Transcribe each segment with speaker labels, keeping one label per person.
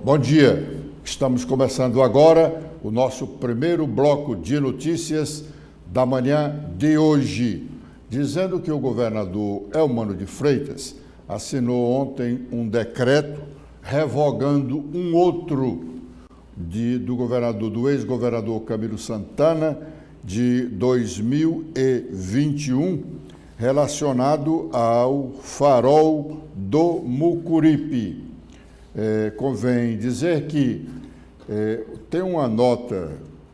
Speaker 1: Bom dia, estamos começando agora o nosso primeiro bloco de notícias da manhã de hoje, dizendo que o governador Eumano de Freitas assinou ontem um decreto revogando um outro do ex-governador Camilo Santana de 2021, relacionado ao farol do Mucuripe. Convém dizer que tem uma nota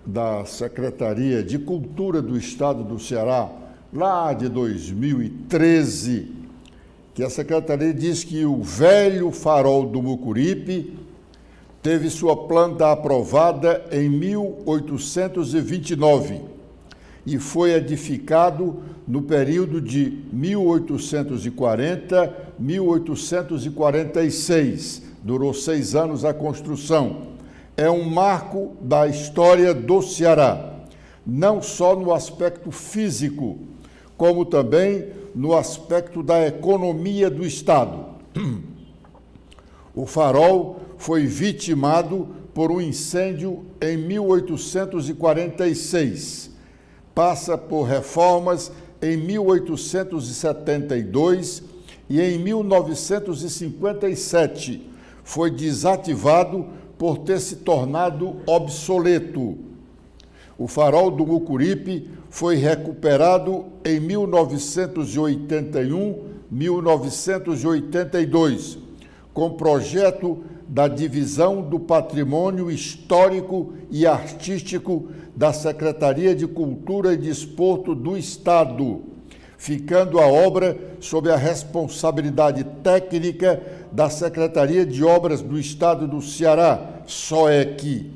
Speaker 1: da Secretaria de Cultura do Estado do Ceará, lá de 2013, que a Secretaria diz que o velho farol do Mucuripe teve sua planta aprovada em 1829 e foi edificado no período de 1840 a 1846. Durou 6 anos a construção. É um marco da história do Ceará, não só no aspecto físico, como também no aspecto da economia do Estado. O farol foi vitimado por um incêndio em 1846. Passa por reformas em 1872 e em 1957 foi desativado por ter se tornado obsoleto. O farol do Mucuripe foi recuperado em 1981, 1982, com projeto da Divisão do Patrimônio Histórico e Artístico da Secretaria de Cultura e Desporto do Estado, ficando a obra sob a responsabilidade técnica da Secretaria de Obras do Estado do Ceará, SOEC,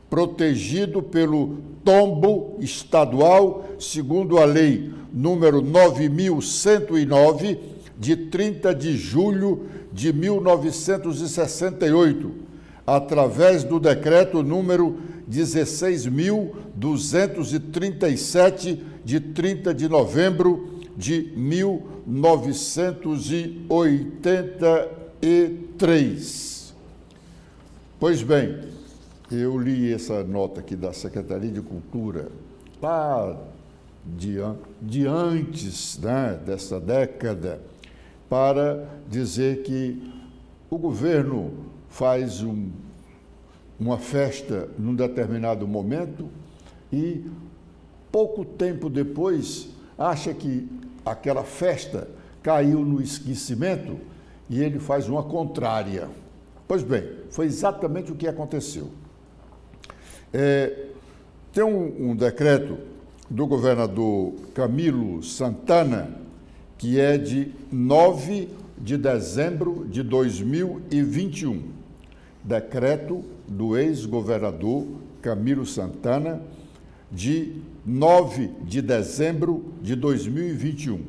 Speaker 1: protegido pelo tombo estadual, segundo a Lei número 9.109, de 30 de julho de 1968, através do decreto número 16.237, de 30 de novembro de 1983. Pois bem, eu li essa nota aqui da Secretaria de Cultura, lá de antes, né, dessa década, para dizer que o governo faz uma festa num determinado momento e, pouco tempo depois, acha que aquela festa caiu no esquecimento e ele faz uma contrária. Pois bem, foi exatamente o que aconteceu. Tem um decreto do governador Camilo Santana, que é de 9 de dezembro de 2021. Decreto do ex-governador Camilo Santana, de 9 de dezembro de 2021.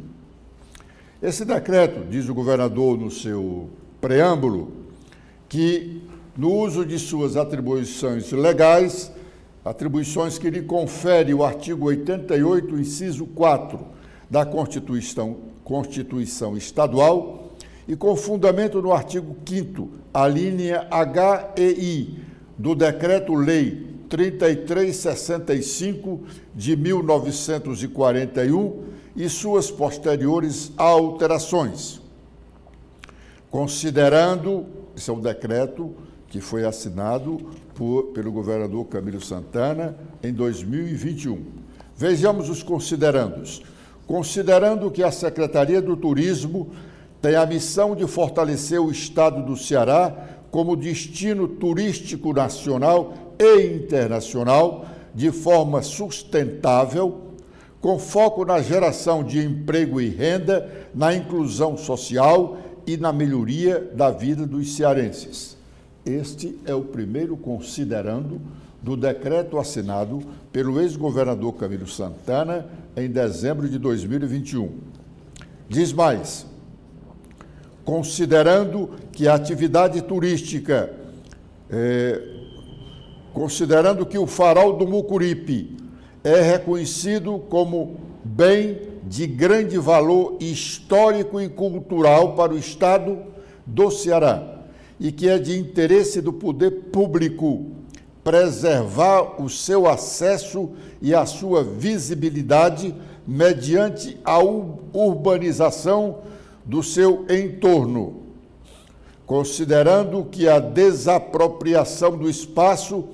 Speaker 1: Esse decreto, diz o governador no seu preâmbulo, que no uso de suas atribuições legais, atribuições que lhe confere o artigo 88, inciso 4 da Constituição Estadual, e com fundamento no artigo 5º, a linha H e I do Decreto-Lei 3365 de 1941 e suas posteriores alterações. Considerando, esse é um decreto que foi assinado pelo governador Camilo Santana em 2021. Vejamos os considerandos. Considerando que a Secretaria do Turismo tem a missão de fortalecer o Estado do Ceará como destino turístico nacional e internacional de forma sustentável, com foco na geração de emprego e renda, na inclusão social e na melhoria da vida dos cearenses. Este é o primeiro considerando do decreto assinado pelo ex-governador Camilo Santana em dezembro de 2021. Diz mais: considerando que a atividade turística, considerando que o farol do Mucuripe é reconhecido como bem de grande valor histórico e cultural para o Estado do Ceará, e que é de interesse do poder público preservar o seu acesso e a sua visibilidade mediante a urbanização do seu entorno, considerando que a desapropriação do espaço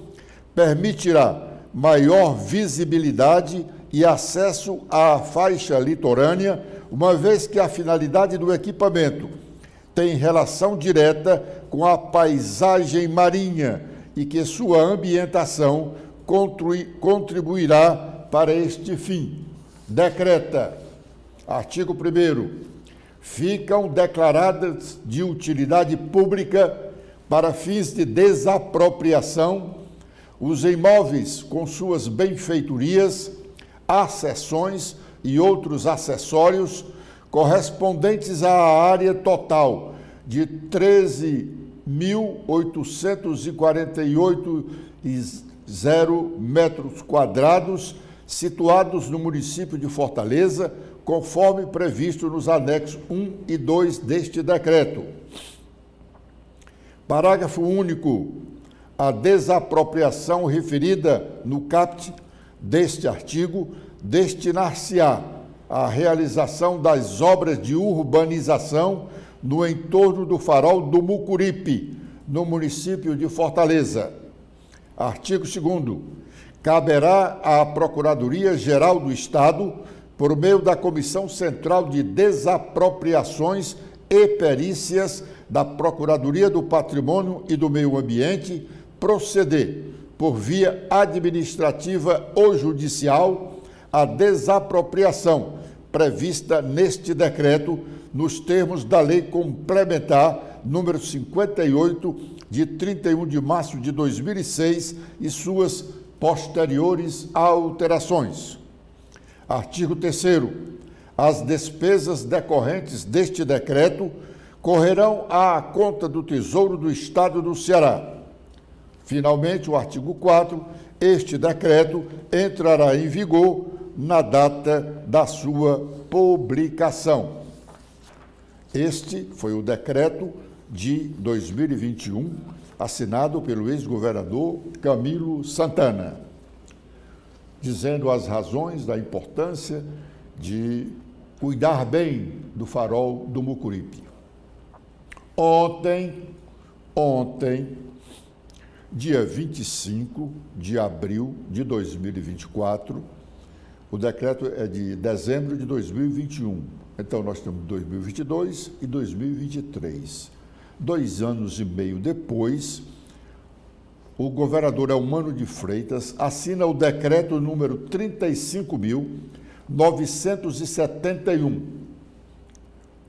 Speaker 1: permitirá maior visibilidade e acesso à faixa litorânea, uma vez que a finalidade do equipamento tem relação direta com a paisagem marinha e que sua ambientação contribuirá para este fim. Decreta, artigo 1º, ficam declaradas de utilidade pública para fins de desapropriação os imóveis com suas benfeitorias, acessões e outros acessórios correspondentes à área total de 13.848,0 metros quadrados, situados no município de Fortaleza, conforme previsto nos anexos 1 e 2 deste decreto. Parágrafo único. A desapropriação referida no caput deste artigo destinar-se-á à realização das obras de urbanização no entorno do Farol do Mucuripe, no município de Fortaleza. Artigo 2º. Caberá à Procuradoria-Geral do Estado, por meio da Comissão Central de Desapropriações e Perícias da Procuradoria do Patrimônio e do Meio Ambiente, proceder, por via administrativa ou judicial, à desapropriação prevista neste decreto, nos termos da Lei Complementar número 58, de 31 de março de 2006, e suas posteriores alterações. Artigo 3º. As despesas decorrentes deste decreto correrão à conta do Tesouro do Estado do Ceará. Finalmente, o artigo 4º. Este decreto entrará em vigor na data da sua publicação. Este foi o decreto de 2021, assinado pelo ex-governador Camilo Santana, dizendo as razões da importância de cuidar bem do Farol do Mucuripe. Ontem, dia 25 de abril de 2024, o decreto é de dezembro de 2021, então nós temos 2022 e 2023. 2 anos e meio depois, o governador Eumano de Freitas assina o decreto número 35.971.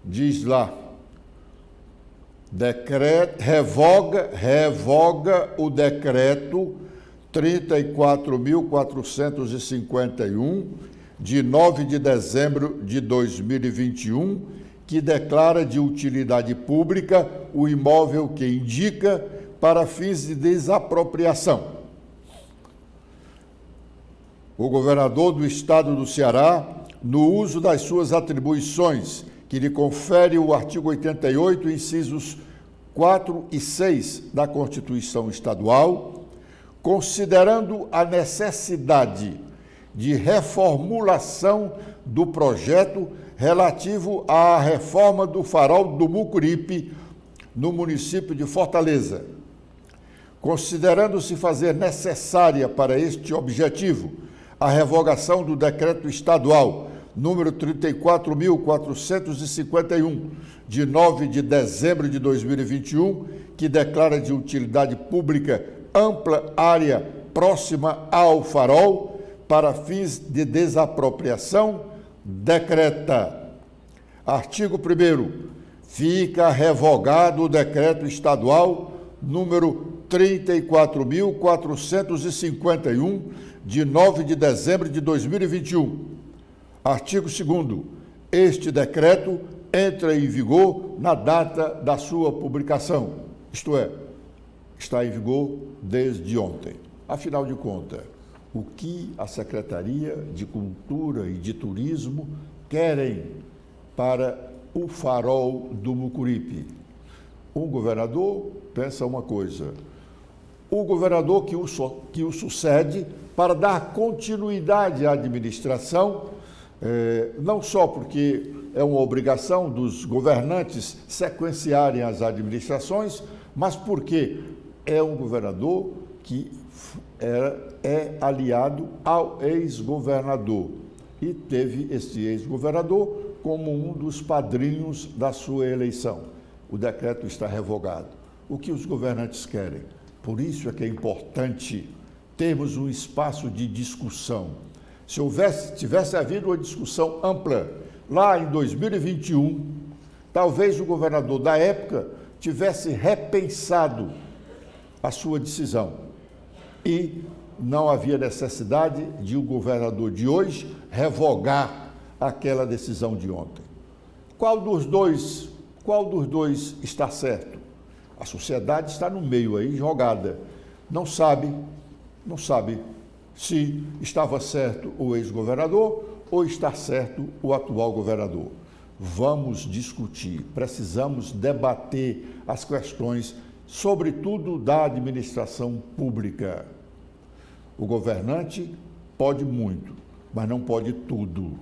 Speaker 1: Diz lá, revoga o decreto 34.451, de 9 de dezembro de 2021, que declara de utilidade pública o imóvel que indica para fins de desapropriação. O governador do Estado do Ceará, no uso das suas atribuições, que lhe confere o artigo 88, incisos 4 e 6 da Constituição Estadual, considerando a necessidade de reformulação do projeto relativo à reforma do Farol do Mucuripe, no município de Fortaleza, considerando-se fazer necessária para este objetivo a revogação do decreto estadual número 34.451, de 9 de dezembro de 2021, que declara de utilidade pública ampla área próxima ao farol para fins de desapropriação, decreta. Artigo 1º. Fica revogado o decreto estadual número 34.451, de 9 de dezembro de 2021. Artigo 2º. Este decreto entra em vigor na data da sua publicação, isto é, está em vigor desde ontem. Afinal de contas, o que a Secretaria de Cultura e de Turismo querem para o Farol do Mucuripe? Um governador pensa uma coisa, o governador que o sucede, para dar continuidade à administração, não só porque é uma obrigação dos governantes sequenciarem as administrações, mas porque é um governador que é aliado ao ex-governador e teve esse ex-governador como um dos padrinhos da sua eleição. O decreto está revogado. O que os governantes querem? Por isso é que é importante termos um espaço de discussão. Se tivesse havido uma discussão ampla lá em 2021, talvez o governador da época tivesse repensado a sua decisão e não havia necessidade de o governador de hoje revogar aquela decisão de ontem. Qual dos dois está certo? A sociedade está no meio aí, jogada. Não sabe se estava certo o ex-governador ou está certo o atual governador. Vamos discutir, precisamos debater as questões, sobretudo da administração pública. O governante pode muito, mas não pode tudo.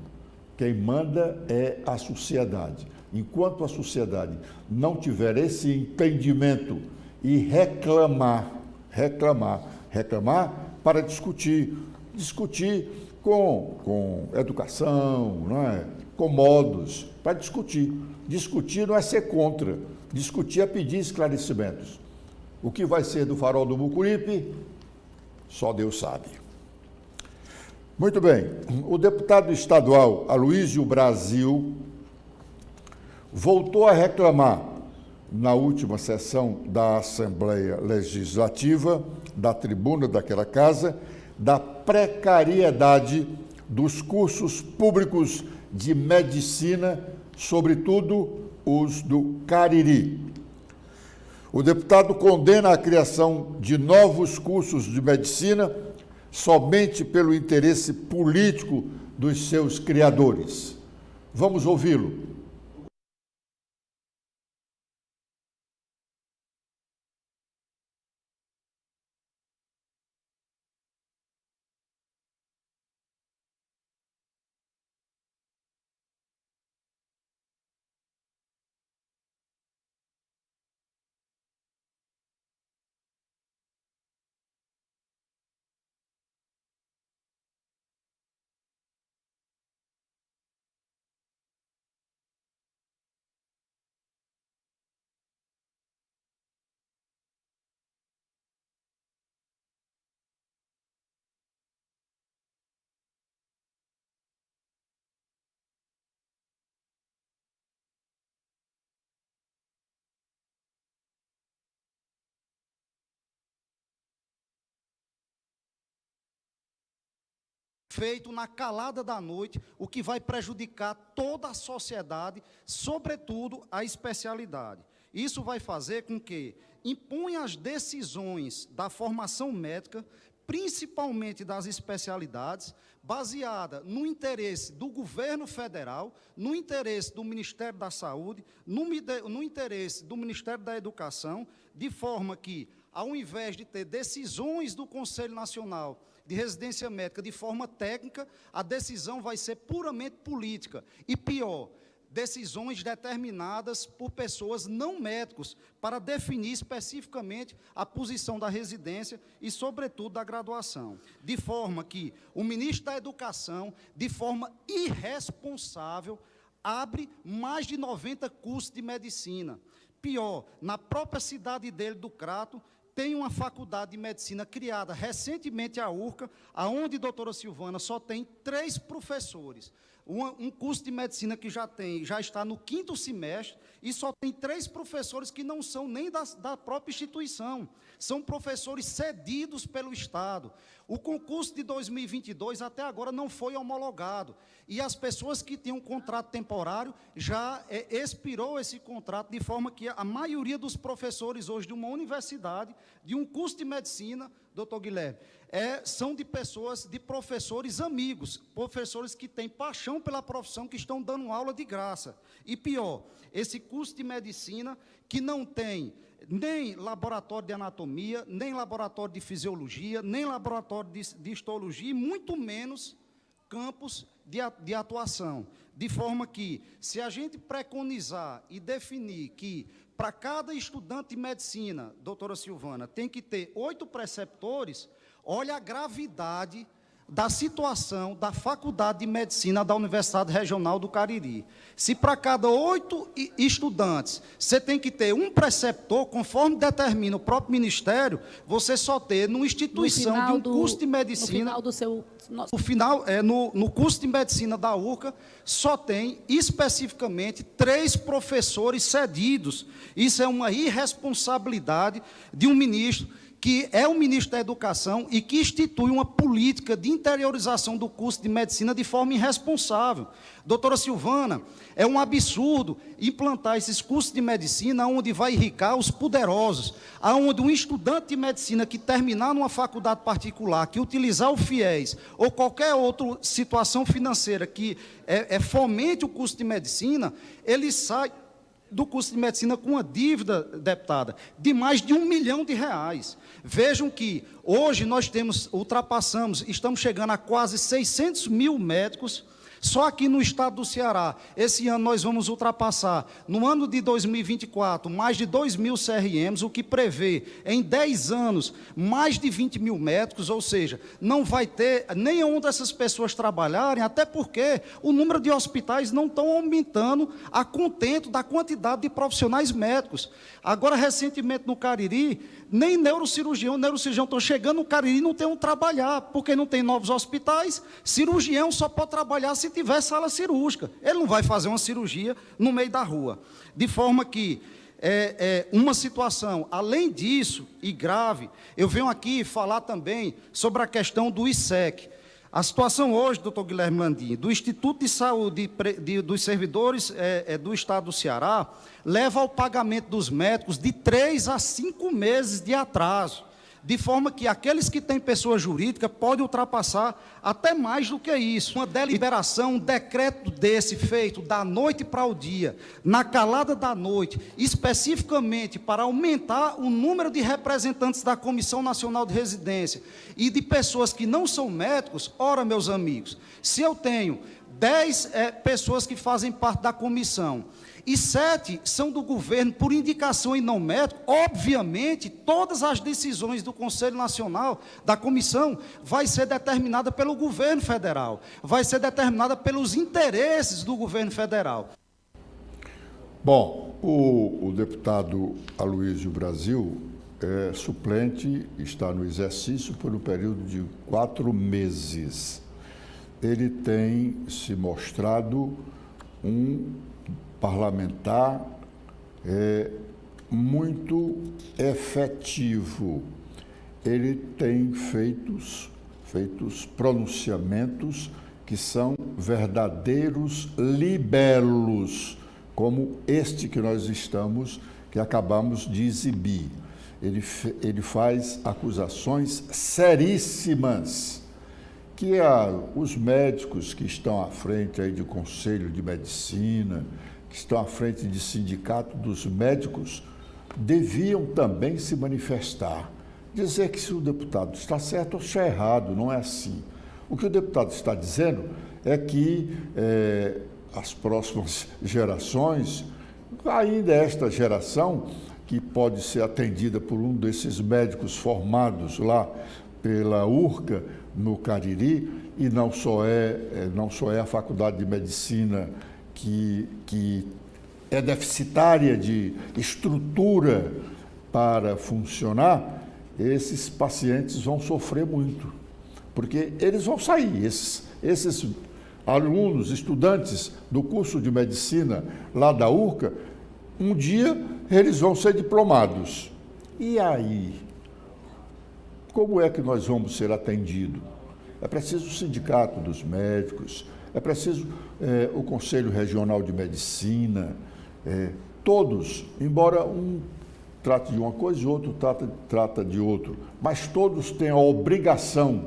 Speaker 1: Quem manda é a sociedade. Enquanto a sociedade não tiver esse entendimento e reclamar para discutir com educação, não é? Com modos, para discutir. Discutir não é ser contra, discutir é pedir esclarecimentos. O que vai ser do Farol do Mucuripe, só Deus sabe. Muito bem, o deputado estadual Aloysio Brasil voltou a reclamar na última sessão da Assembleia Legislativa, da tribuna daquela casa, da precariedade dos cursos públicos de medicina, sobretudo os do Cariri. O deputado condena a criação de novos cursos de medicina somente pelo interesse político dos seus criadores. Vamos ouvi-lo.
Speaker 2: Feito na calada da noite, o que vai prejudicar toda a sociedade, sobretudo a especialidade. Isso vai fazer com que impunha as decisões da formação médica, principalmente das especialidades, baseada no interesse do governo federal, no interesse do Ministério da Saúde, no interesse do Ministério da Educação, de forma que, ao invés de ter decisões do Conselho Nacional de Residência Médica de forma técnica, a decisão vai ser puramente política. E pior, decisões determinadas por pessoas não médicos para definir especificamente a posição da residência e, sobretudo, da graduação. De forma que o ministro da Educação, de forma irresponsável, abre mais de 90 cursos de medicina. Pior, na própria cidade dele, do Crato, tem uma faculdade de medicina criada recentemente a URCA, onde, doutora Silvana, só tem 3 professores. Um curso de medicina que já está no 5º semestre e só tem 3 professores que não são nem da própria instituição, são professores cedidos pelo Estado. O concurso de 2022 até agora não foi homologado e as pessoas que tinham um contrato temporário já expirou esse contrato, de forma que a maioria dos professores hoje de uma universidade, de um curso de medicina, doutor Guilherme, são de pessoas, de professores amigos, professores que têm paixão pela profissão, que estão dando aula de graça. E pior, esse curso de medicina que não tem nem laboratório de anatomia, nem laboratório de fisiologia, nem laboratório de histologia, e muito menos campos de atuação. De forma que, se a gente preconizar e definir que, para cada estudante de medicina, doutora Silvana, tem que ter 8 preceptores, olha a gravidade da situação da Faculdade de Medicina da Universidade Regional do Cariri. Se para cada 8 estudantes você tem que ter um preceptor, conforme determina o próprio Ministério, você só ter numa instituição de um curso de medicina... No curso de medicina da URCA, só tem especificamente 3 professores cedidos. Isso é uma irresponsabilidade de um ministro, que é o ministro da Educação e que institui uma política de interiorização do curso de medicina de forma irresponsável. Doutora Silvana, é um absurdo implantar esses cursos de medicina onde vai enriquecer os poderosos, onde um estudante de medicina que terminar numa faculdade particular, que utilizar o FIES ou qualquer outra situação financeira que fomente o curso de medicina, ele sai do curso de medicina com uma dívida, deputada, de mais de R$1 milhão. Vejam que hoje nós estamos chegando a quase 600 mil médicos, só aqui no estado do Ceará. Esse ano nós vamos ultrapassar, no ano de 2024, mais de 2.000 CRMs, o que prevê, em 10 anos, mais de 20 mil médicos, ou seja, não vai ter nenhuma dessas pessoas trabalharem, até porque o número de hospitais não estão aumentando a contento da quantidade de profissionais médicos. Agora, recentemente, no Cariri, nem neurocirurgião estão chegando no Cariri e não tem onde trabalhar, porque não tem novos hospitais. Cirurgião só pode trabalhar se tiver sala cirúrgica. Ele não vai fazer uma cirurgia no meio da rua. De forma que uma situação, além disso, e grave, eu venho aqui falar também sobre a questão do ISEC. A situação hoje, doutor Guilherme Landim, do Instituto de Saúde dos servidores do Estado do Ceará, leva ao pagamento dos médicos de 3 a 5 meses de atraso, de forma que aqueles que têm pessoa jurídica podem ultrapassar até mais do que isso. Uma deliberação, um decreto desse feito da noite para o dia, na calada da noite, especificamente para aumentar o número de representantes da Comissão Nacional de Residência e de pessoas que não são médicos. Ora, meus amigos, se eu tenho 10 pessoas que fazem parte da comissão, e 7 são do governo por indicação e não médico, obviamente, todas as decisões do Conselho Nacional, da comissão, vai ser determinada pelo governo federal, vai ser determinada pelos interesses do governo federal.
Speaker 1: Bom, o deputado Aloysio Brasil é suplente, está no exercício por um período de 4 meses. Ele tem se mostrado um parlamentar muito efetivo. Ele tem feitos pronunciamentos que são verdadeiros libelos, como este que acabamos de exibir. Ele faz acusações seríssimas que os médicos que estão à frente aí de Conselho de Medicina, que estão à frente de sindicato dos médicos, deviam também se manifestar, dizer que se o deputado está certo ou está errado, não é assim. O que o deputado está dizendo é que as próximas gerações, ainda esta geração, que pode ser atendida por um desses médicos formados lá pela URCA, no Cariri, e não só é a Faculdade de Medicina que é deficitária de estrutura para funcionar, esses pacientes vão sofrer muito, porque eles vão sair, esses alunos, estudantes do curso de medicina lá da URCA, um dia eles vão ser diplomados. E aí? Como é que nós vamos ser atendidos? É preciso o sindicato dos médicos, é preciso o Conselho Regional de Medicina, todos, embora trata de uma coisa e outro trata de outro. Mas todos têm a obrigação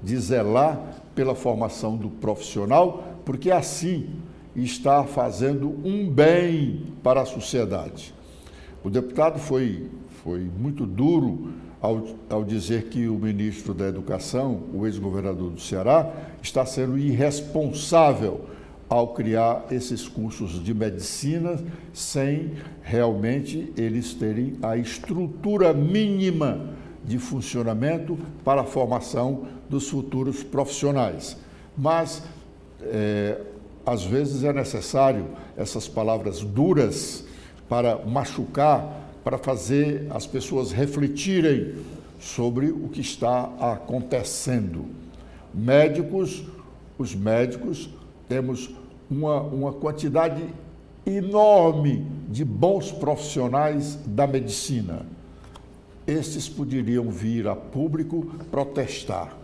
Speaker 1: de zelar pela formação do profissional, porque assim está fazendo um bem para a sociedade. O deputado foi muito duro ao dizer que o ministro da Educação, o ex-governador do Ceará, está sendo irresponsável ao criar esses cursos de medicina sem realmente eles terem a estrutura mínima de funcionamento para a formação dos futuros profissionais. Mas, às vezes, é necessário essas palavras duras para machucar, para fazer as pessoas refletirem sobre o que está acontecendo. Os médicos, temos uma quantidade enorme de bons profissionais da medicina. Estes poderiam vir a público protestar.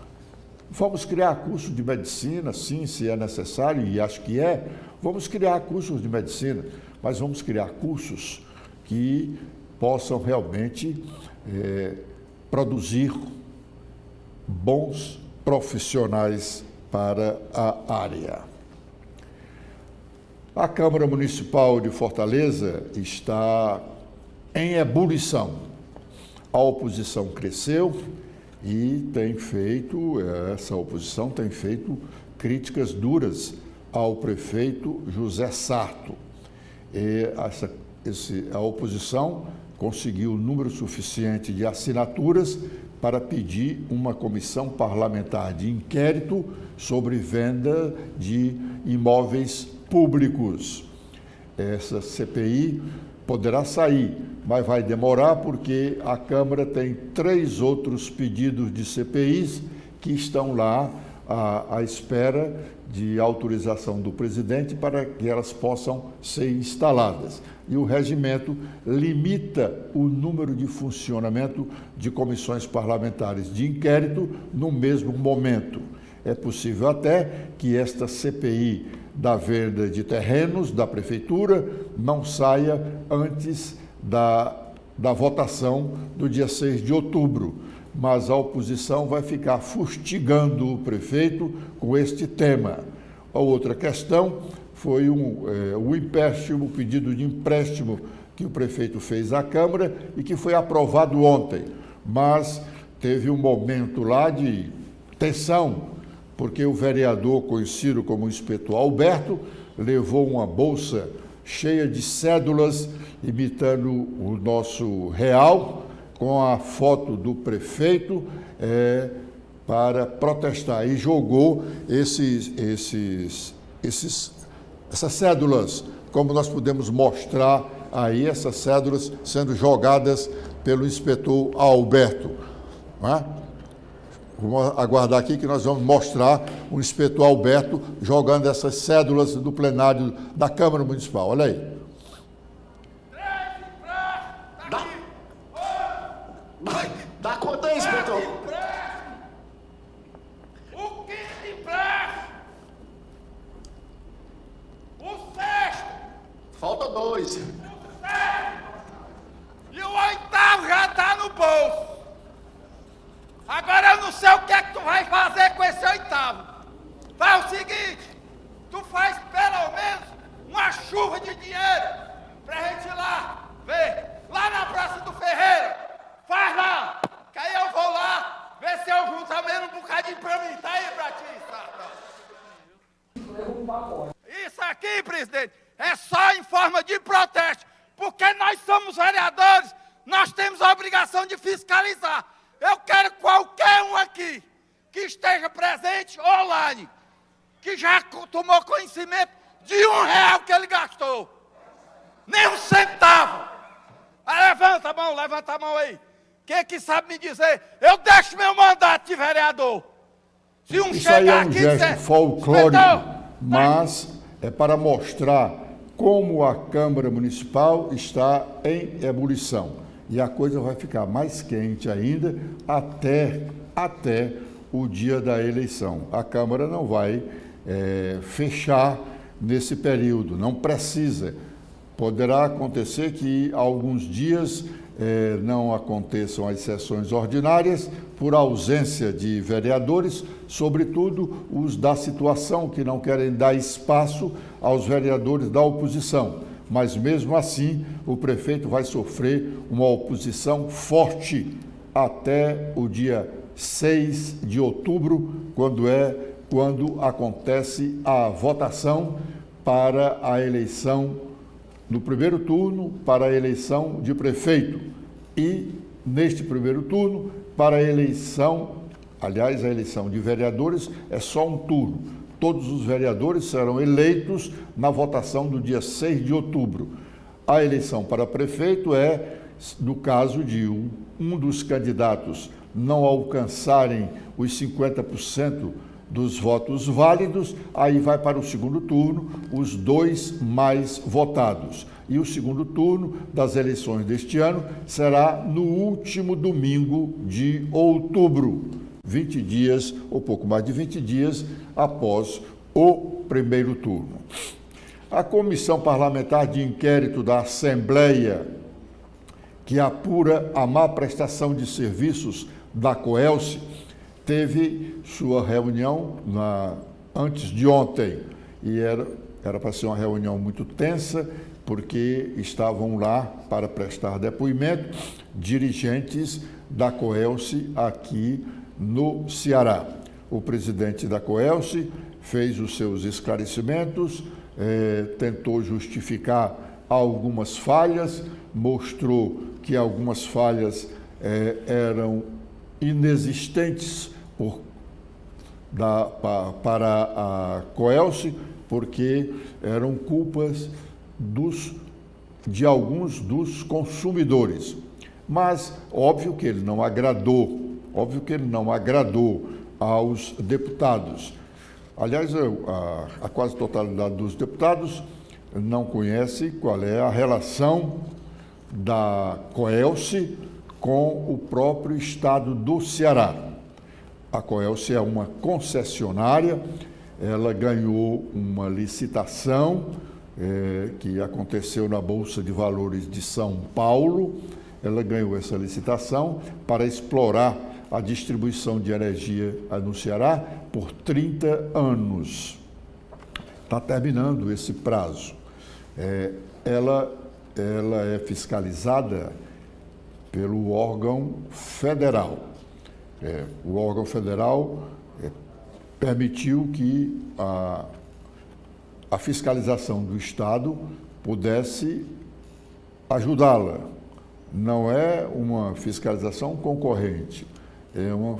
Speaker 1: Vamos criar curso de medicina, sim, se é necessário, e acho que é. Vamos criar cursos de medicina, mas vamos criar cursos que possam realmente produzir bons profissionais para a área. A Câmara Municipal de Fortaleza está em ebulição. A oposição cresceu e essa oposição tem feito críticas duras ao prefeito José Sarto. A oposição conseguiu o número suficiente de assinaturas para pedir uma comissão parlamentar de inquérito sobre venda de imóveis públicos. Essa CPI poderá sair, mas vai demorar porque a Câmara tem 3 outros pedidos de CPIs que estão lá à espera de autorização do presidente para que elas possam ser instaladas. E o regimento limita o número de funcionamento de comissões parlamentares de inquérito no mesmo momento. É possível até que esta CPI da venda de terrenos da Prefeitura não saia antes da votação do dia 6 de outubro, mas a oposição vai ficar fustigando o prefeito com este tema. A outra questão foi o empréstimo, o pedido de empréstimo que o prefeito fez à Câmara e que foi aprovado ontem, mas teve um momento lá de tensão, porque o vereador, conhecido como inspetor Alberto, levou uma bolsa cheia de cédulas imitando o nosso real, com a foto do prefeito, para protestar, e jogou essas cédulas, como nós podemos mostrar aí, essas cédulas sendo jogadas pelo inspetor Alberto. Não é? Vamos aguardar aqui que nós vamos mostrar o inspetor Alberto jogando essas cédulas do plenário da Câmara Municipal. Olha aí.
Speaker 3: Dá conta aí, inspetor.
Speaker 4: O quinto empréstimo. O sexto.
Speaker 3: Falta 2.
Speaker 4: O sétimo. E o oitavo já está no bolso. Agora eu não sei o que é que tu vai fazer com esse oitavo. Faz o seguinte, tu faz pelo menos uma chuva de dinheiro pra gente ir lá ver, lá na Praça do Ferreira. Faz lá, que aí eu vou lá ver se eu junto também um bocadinho pra mim. Tá aí pra ti, Sartão. Isso aqui, presidente, é só em forma de protesto, porque nós somos vereadores, nós temos a obrigação de fiscalizar. Eu quero qualquer um aqui que esteja presente online, que já tomou conhecimento de R$1 que ele gastou. Nem um centavo. Levanta a mão aí. Quem é que sabe me dizer? Eu deixo meu mandato de vereador. Se um
Speaker 1: Isso aí é um
Speaker 4: aqui
Speaker 1: gesto folclórico, mas é para mostrar como a Câmara Municipal está em ebulição. E a coisa vai ficar mais quente ainda até o dia da eleição. A Câmara não vai fechar nesse período, não precisa. Poderá acontecer que alguns dias não aconteçam as sessões ordinárias por ausência de vereadores, sobretudo os da situação, que não querem dar espaço aos vereadores da oposição. Mas, mesmo assim, o prefeito vai sofrer uma oposição forte até o dia 6 de outubro, quando acontece a votação para a eleição, no primeiro turno, para a eleição de prefeito. E, neste primeiro turno, para a eleição, aliás, a eleição de vereadores é só um turno. Todos os vereadores serão eleitos na votação do dia 6 de outubro. A eleição para prefeito é, no caso de um dos candidatos não alcançarem os 50% dos votos válidos, aí vai para o segundo turno os dois mais votados. E o segundo turno das eleições deste ano será no último domingo de outubro, 20 dias, ou pouco mais de 20 dias, após o primeiro turno. A Comissão Parlamentar de Inquérito da Assembleia, que apura a má prestação de serviços da Coelce, teve sua reunião antes de ontem, e era para ser uma reunião muito tensa, porque estavam lá para prestar depoimento dirigentes da Coelce aqui no Ceará. O presidente da Coelce fez os seus esclarecimentos, tentou justificar algumas falhas, mostrou que algumas falhas eram inexistentes para a Coelce, porque eram culpas de alguns dos consumidores. Mas, óbvio que ele não agradou aos deputados. Aliás, a quase totalidade dos deputados não conhece qual é a relação da Coelce com o próprio estado do Ceará. A Coelce é uma concessionária, ela ganhou uma licitação que aconteceu na Bolsa de Valores de São Paulo. Ela ganhou essa licitação para explorar a distribuição de energia no Ceará por 30 anos. Está terminando esse prazo. Ela é fiscalizada pelo órgão federal. O órgão federal permitiu que a fiscalização do Estado pudesse ajudá-la. Não é uma fiscalização concorrente, é uma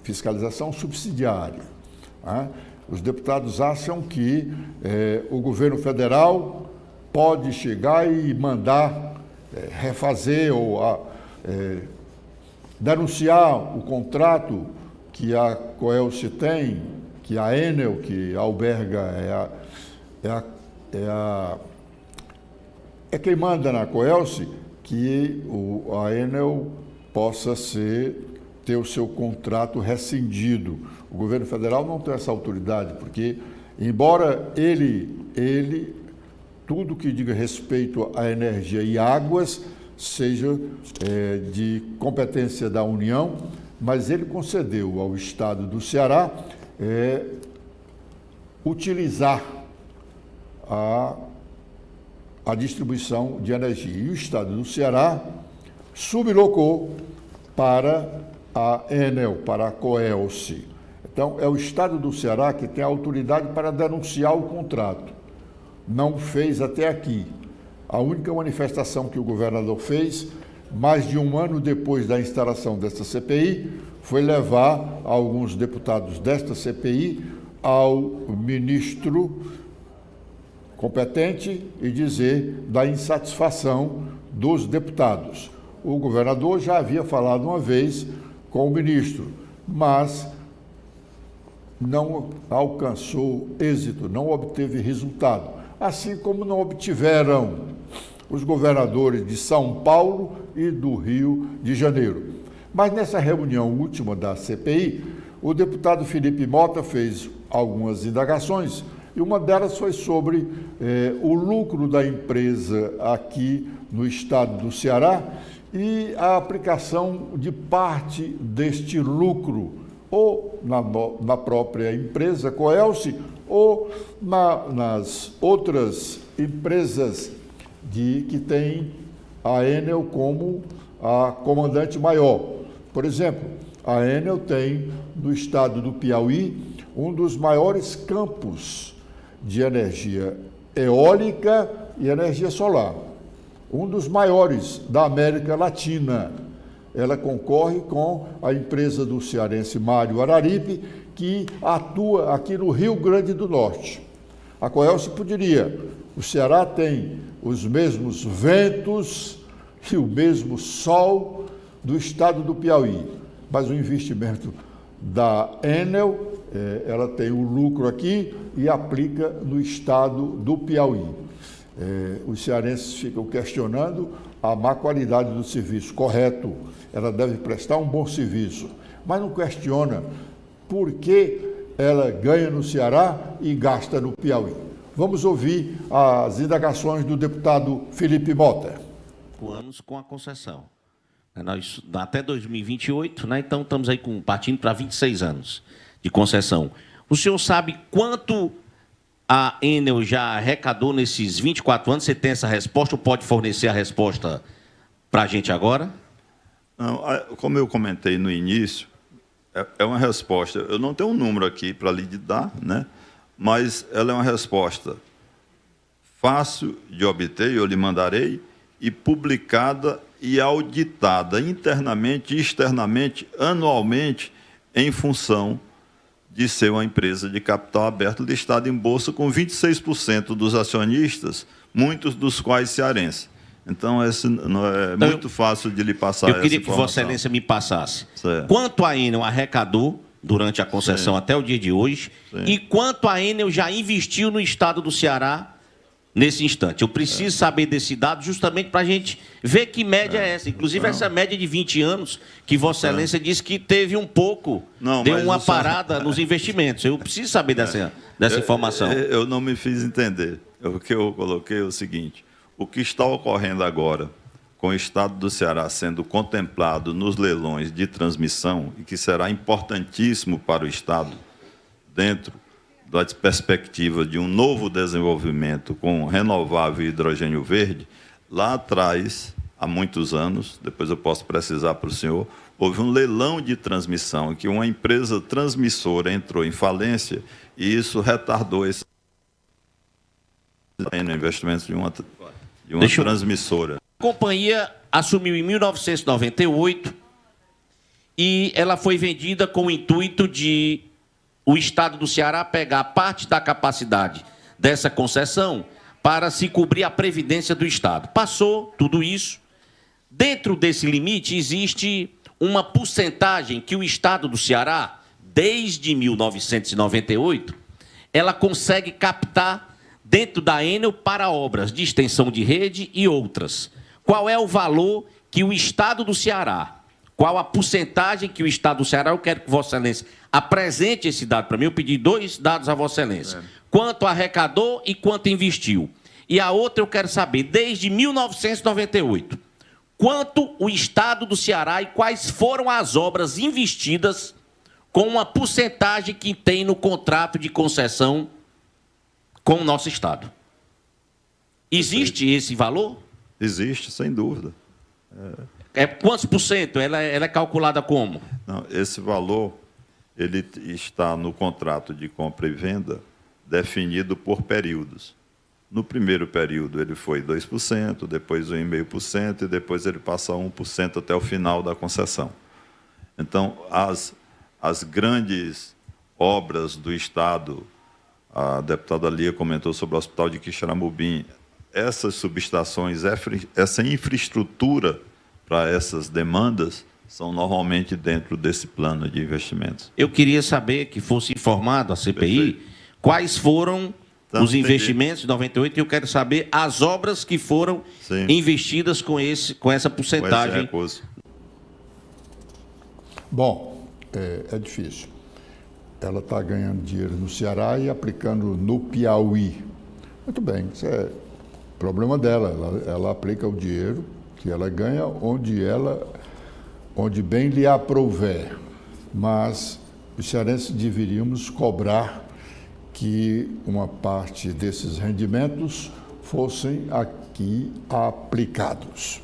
Speaker 1: fiscalização subsidiária. Os deputados acham que o governo federal pode chegar e mandar refazer ou denunciar o contrato que a Coelce tem, que a Enel, que alberga, quem manda na Coelce, que a Enel possa ter o seu contrato rescindido. O governo federal não tem essa autoridade, porque, embora ele tudo que diga respeito à energia e águas seja de competência da União, mas ele concedeu ao Estado do Ceará utilizar a distribuição de energia. E o Estado do Ceará sublocou para a Enel, para a Coelce. Então, é o Estado do Ceará que tem a autoridade para denunciar o contrato. Não fez até aqui. A única manifestação que o governador fez, mais de um ano depois da instalação desta CPI, foi levar alguns deputados desta CPI ao ministro competente e dizer da insatisfação dos deputados. O governador já havia falado uma vez com o ministro, mas não alcançou êxito, não obteve resultado. Assim como não obtiveram os governadores de São Paulo e do Rio de Janeiro. Mas nessa reunião última da CPI, o deputado Felipe Mota fez algumas indagações, e uma delas foi sobre o lucro da empresa aqui no estado do Ceará, e a aplicação de parte deste lucro ou na própria empresa Coelce ou nas outras empresas que tem a Enel como a comandante maior. Por exemplo, a Enel tem no estado do Piauí um dos maiores campos de energia eólica e energia solar, um dos maiores da América Latina. Ela concorre com a empresa do cearense Mário Araripe, que atua aqui no Rio Grande do Norte. A Coelce poderia, o Ceará tem os mesmos ventos e o mesmo sol do estado do Piauí, mas o investimento da Enel, ela tem o lucro aqui e aplica no estado do Piauí. Os cearenses ficam questionando a má qualidade do serviço. Correto, ela deve prestar um bom serviço, mas não questiona por que ela ganha no Ceará e gasta no Piauí. Vamos ouvir as indagações do deputado Felipe Mota.
Speaker 5: Anos com a concessão. Nós, até 2028, né? Então estamos aí partindo para 26 anos de concessão. O senhor sabe quanto a Enel já arrecadou nesses 24 anos? Você tem essa resposta ou pode fornecer a resposta para a gente agora?
Speaker 6: Não, como eu comentei no início, é uma resposta. Eu não tenho um número aqui para lhe dar, né? Mas ela é uma resposta fácil de obter, eu lhe mandarei, e publicada e auditada internamente e externamente, anualmente, em função de ser uma empresa de capital aberto listada em bolsa com 26% dos acionistas, muitos dos quais cearenses. Então, muito fácil de lhe passar essa informação. Eu
Speaker 5: queria que Vossa Excelência me passasse.
Speaker 6: Certo.
Speaker 5: Quanto a Enel arrecadou durante a concessão até o dia de hoje e quanto a Enel já investiu no estado do Ceará nesse instante. Eu preciso saber desse dado justamente para a gente ver que média é essa. Inclusive, essa média de 20 anos que Vossa Excelência disse que teve um pouco, deu uma parada nos investimentos. Eu preciso saber dessa informação.
Speaker 6: Eu não me fiz entender. O que eu coloquei é o seguinte: o que está ocorrendo agora com o estado do Ceará sendo contemplado nos leilões de transmissão e que será importantíssimo para o estado dentro da perspectiva de um novo desenvolvimento com renovável e hidrogênio verde, lá atrás, há muitos anos, depois eu posso precisar para o senhor, houve um leilão de transmissão em que uma empresa transmissora entrou em falência e isso retardou esse investimento de uma transmissora.
Speaker 5: A companhia assumiu em 1998 e ela foi vendida com o intuito de o estado do Ceará pegar parte da capacidade dessa concessão para se cobrir a previdência do estado. Passou tudo isso. Dentro desse limite existe uma porcentagem que o estado do Ceará, desde 1998, ela consegue captar dentro da Enel para obras de extensão de rede e outras. Qual é o valor que o estado do Ceará, qual a porcentagem que o estado do Ceará, eu quero que Vossa Excelência apresente esse dado para mim, eu pedi 2 dados a Vossa Excelência. Quanto arrecadou e quanto investiu. E a outra eu quero saber, desde 1998, quanto o estado do Ceará e quais foram as obras investidas com uma porcentagem que tem no contrato de concessão com o nosso estado. Existe esse valor?
Speaker 6: Existe, sem dúvida.
Speaker 5: Quantos por cento? Ela é calculada como?
Speaker 6: Não, esse valor ele está no contrato de compra e venda definido por períodos. No primeiro período ele foi 2%, depois 1,5% e depois ele passa a 1% até o final da concessão. Então, as grandes obras do Estado, a deputada Lia comentou sobre o Hospital de Quixeramobim, essas subestações, essa infraestrutura para essas demandas são normalmente dentro desse plano de investimentos.
Speaker 5: Eu queria saber que fosse informado a CPI quais foram os investimentos de 98 e eu quero saber as obras que foram investidas com essa porcentagem.
Speaker 6: Com esse recurso.
Speaker 1: Bom, é difícil. Ela está ganhando dinheiro no Ceará e aplicando no Piauí. Muito bem, isso é problema dela. Ela aplica o dinheiro que ela ganha onde bem lhe aprouver, mas os cearenses deveríamos cobrar que uma parte desses rendimentos fossem aqui aplicados.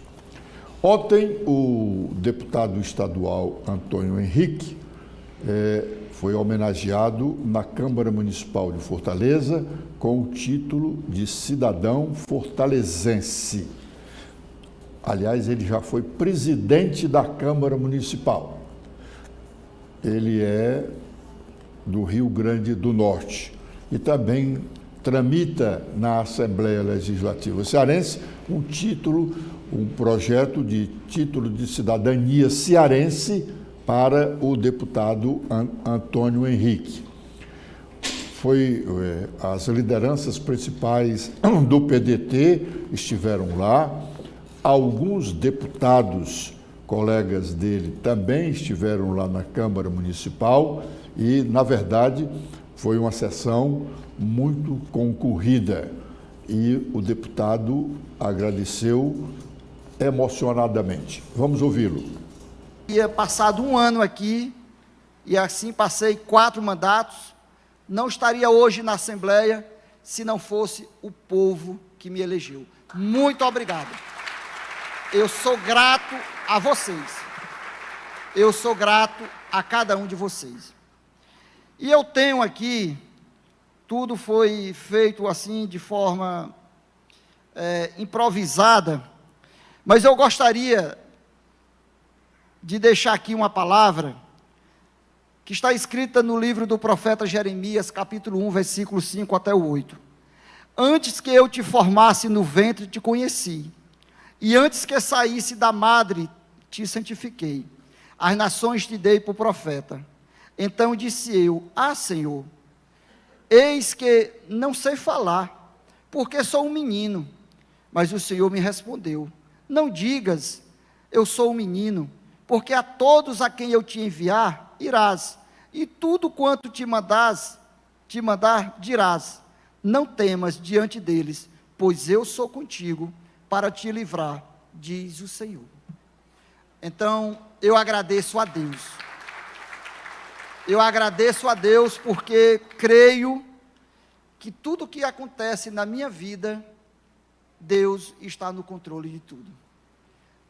Speaker 1: Ontem, o deputado estadual Antônio Henrique foi homenageado na Câmara Municipal de Fortaleza com o título de cidadão fortalezense. Aliás, ele já foi presidente da Câmara Municipal. Ele é do Rio Grande do Norte e também tramita na Assembleia Legislativa cearense um projeto de título de cidadania cearense para o deputado Antônio Henrique. As lideranças principais do PDT estiveram lá, alguns deputados, colegas dele, também estiveram lá na Câmara Municipal e, na verdade, foi uma sessão muito concorrida e o deputado agradeceu emocionadamente. Vamos ouvi-lo.
Speaker 7: Tinha passado um ano aqui e assim passei 4 mandatos. Não estaria hoje na Assembleia se não fosse o povo que me elegeu. Muito obrigado. Eu sou grato a vocês. Eu sou grato a cada um de vocês. E eu tenho aqui, tudo foi feito assim de forma improvisada, mas eu gostaria de deixar aqui uma palavra que está escrita no livro do profeta Jeremias, capítulo 1, versículo 5 até o 8. Antes que eu te formasse no ventre, te conheci, e antes que saísse da madre, te santifiquei. As nações te dei por profeta. Então disse eu: Senhor, eis que não sei falar, porque sou um menino. Mas o Senhor me respondeu: não digas, eu sou um menino, porque a todos a quem eu te enviar, irás, e tudo quanto te mandar, dirás. Não temas diante deles, pois eu sou contigo para te livrar, diz o Senhor. Então, eu agradeço a Deus. Eu agradeço a Deus porque creio que tudo que acontece na minha vida, Deus está no controle de tudo.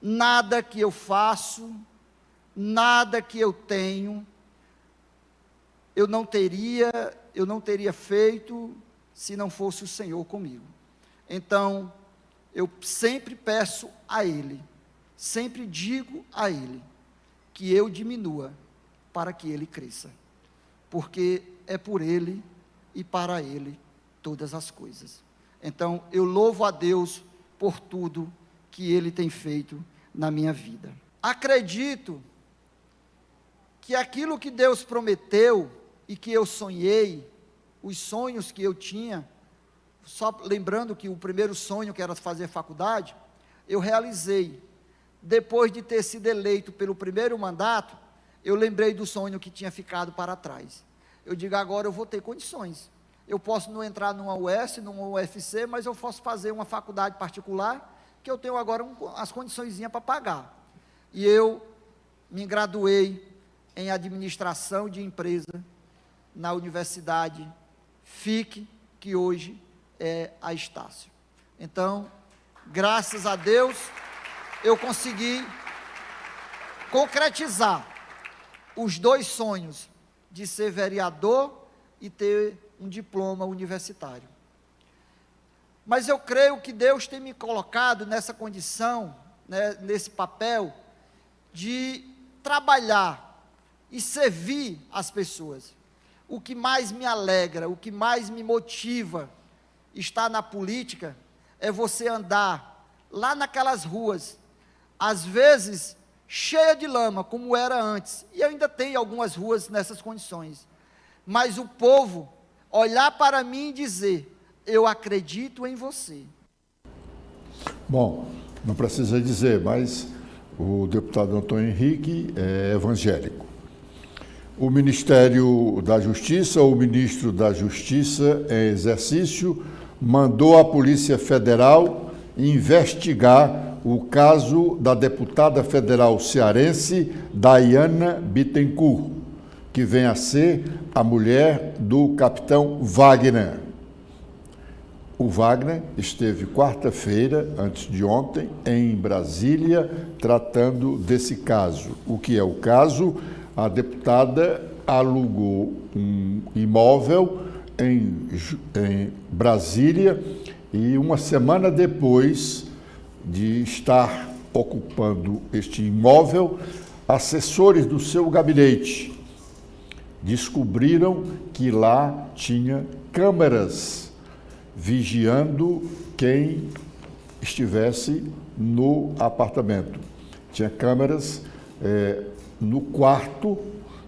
Speaker 7: Nada que eu faço, nada que eu tenho, eu não teria feito se não fosse o Senhor comigo. Então, eu sempre peço a Ele, sempre digo a Ele, que eu diminua para que Ele cresça, porque é por Ele e para Ele todas as coisas. Então, eu louvo a Deus por tudo que Ele tem feito na minha vida. Acredito que aquilo que Deus prometeu e que eu sonhei, os sonhos que eu tinha, só lembrando que o primeiro sonho, que era fazer faculdade, eu realizei. Depois de ter sido eleito pelo primeiro mandato, eu lembrei do sonho que tinha ficado para trás. Eu digo, agora eu vou ter condições. Eu posso não entrar numa UES, numa UFC, mas eu posso fazer uma faculdade particular, que eu tenho agora as condiçõezinhas para pagar. E eu me graduei em administração de empresa na Universidade FIC, que hoje é a Estácio. Então, graças a Deus, eu consegui concretizar os 2 sonhos de ser vereador e ter um diploma universitário. Mas eu creio que Deus tem me colocado nessa condição, né, nesse papel de trabalhar e servir as pessoas. O que mais me alegra, o que mais me motiva estar na política é você andar lá naquelas ruas, às vezes cheia de lama, como era antes, e ainda tem algumas ruas nessas condições, mas o povo olhar para mim e dizer, eu acredito em você.
Speaker 1: Bom, não precisa dizer, mas o deputado Antônio Henrique é evangélico. O Ministério da Justiça, o ministro da Justiça em exercício, mandou à Polícia Federal investigar o caso da deputada federal cearense Dayana Bittencourt, que vem a ser a mulher do capitão Wagner. O Wagner esteve quarta-feira, antes de ontem, em Brasília, tratando desse caso. O que é o caso? A deputada alugou um imóvel em Brasília e uma semana depois de estar ocupando este imóvel, assessores do seu gabinete descobriram que lá tinha câmeras vigiando quem estivesse no apartamento. Tinha câmeras no quarto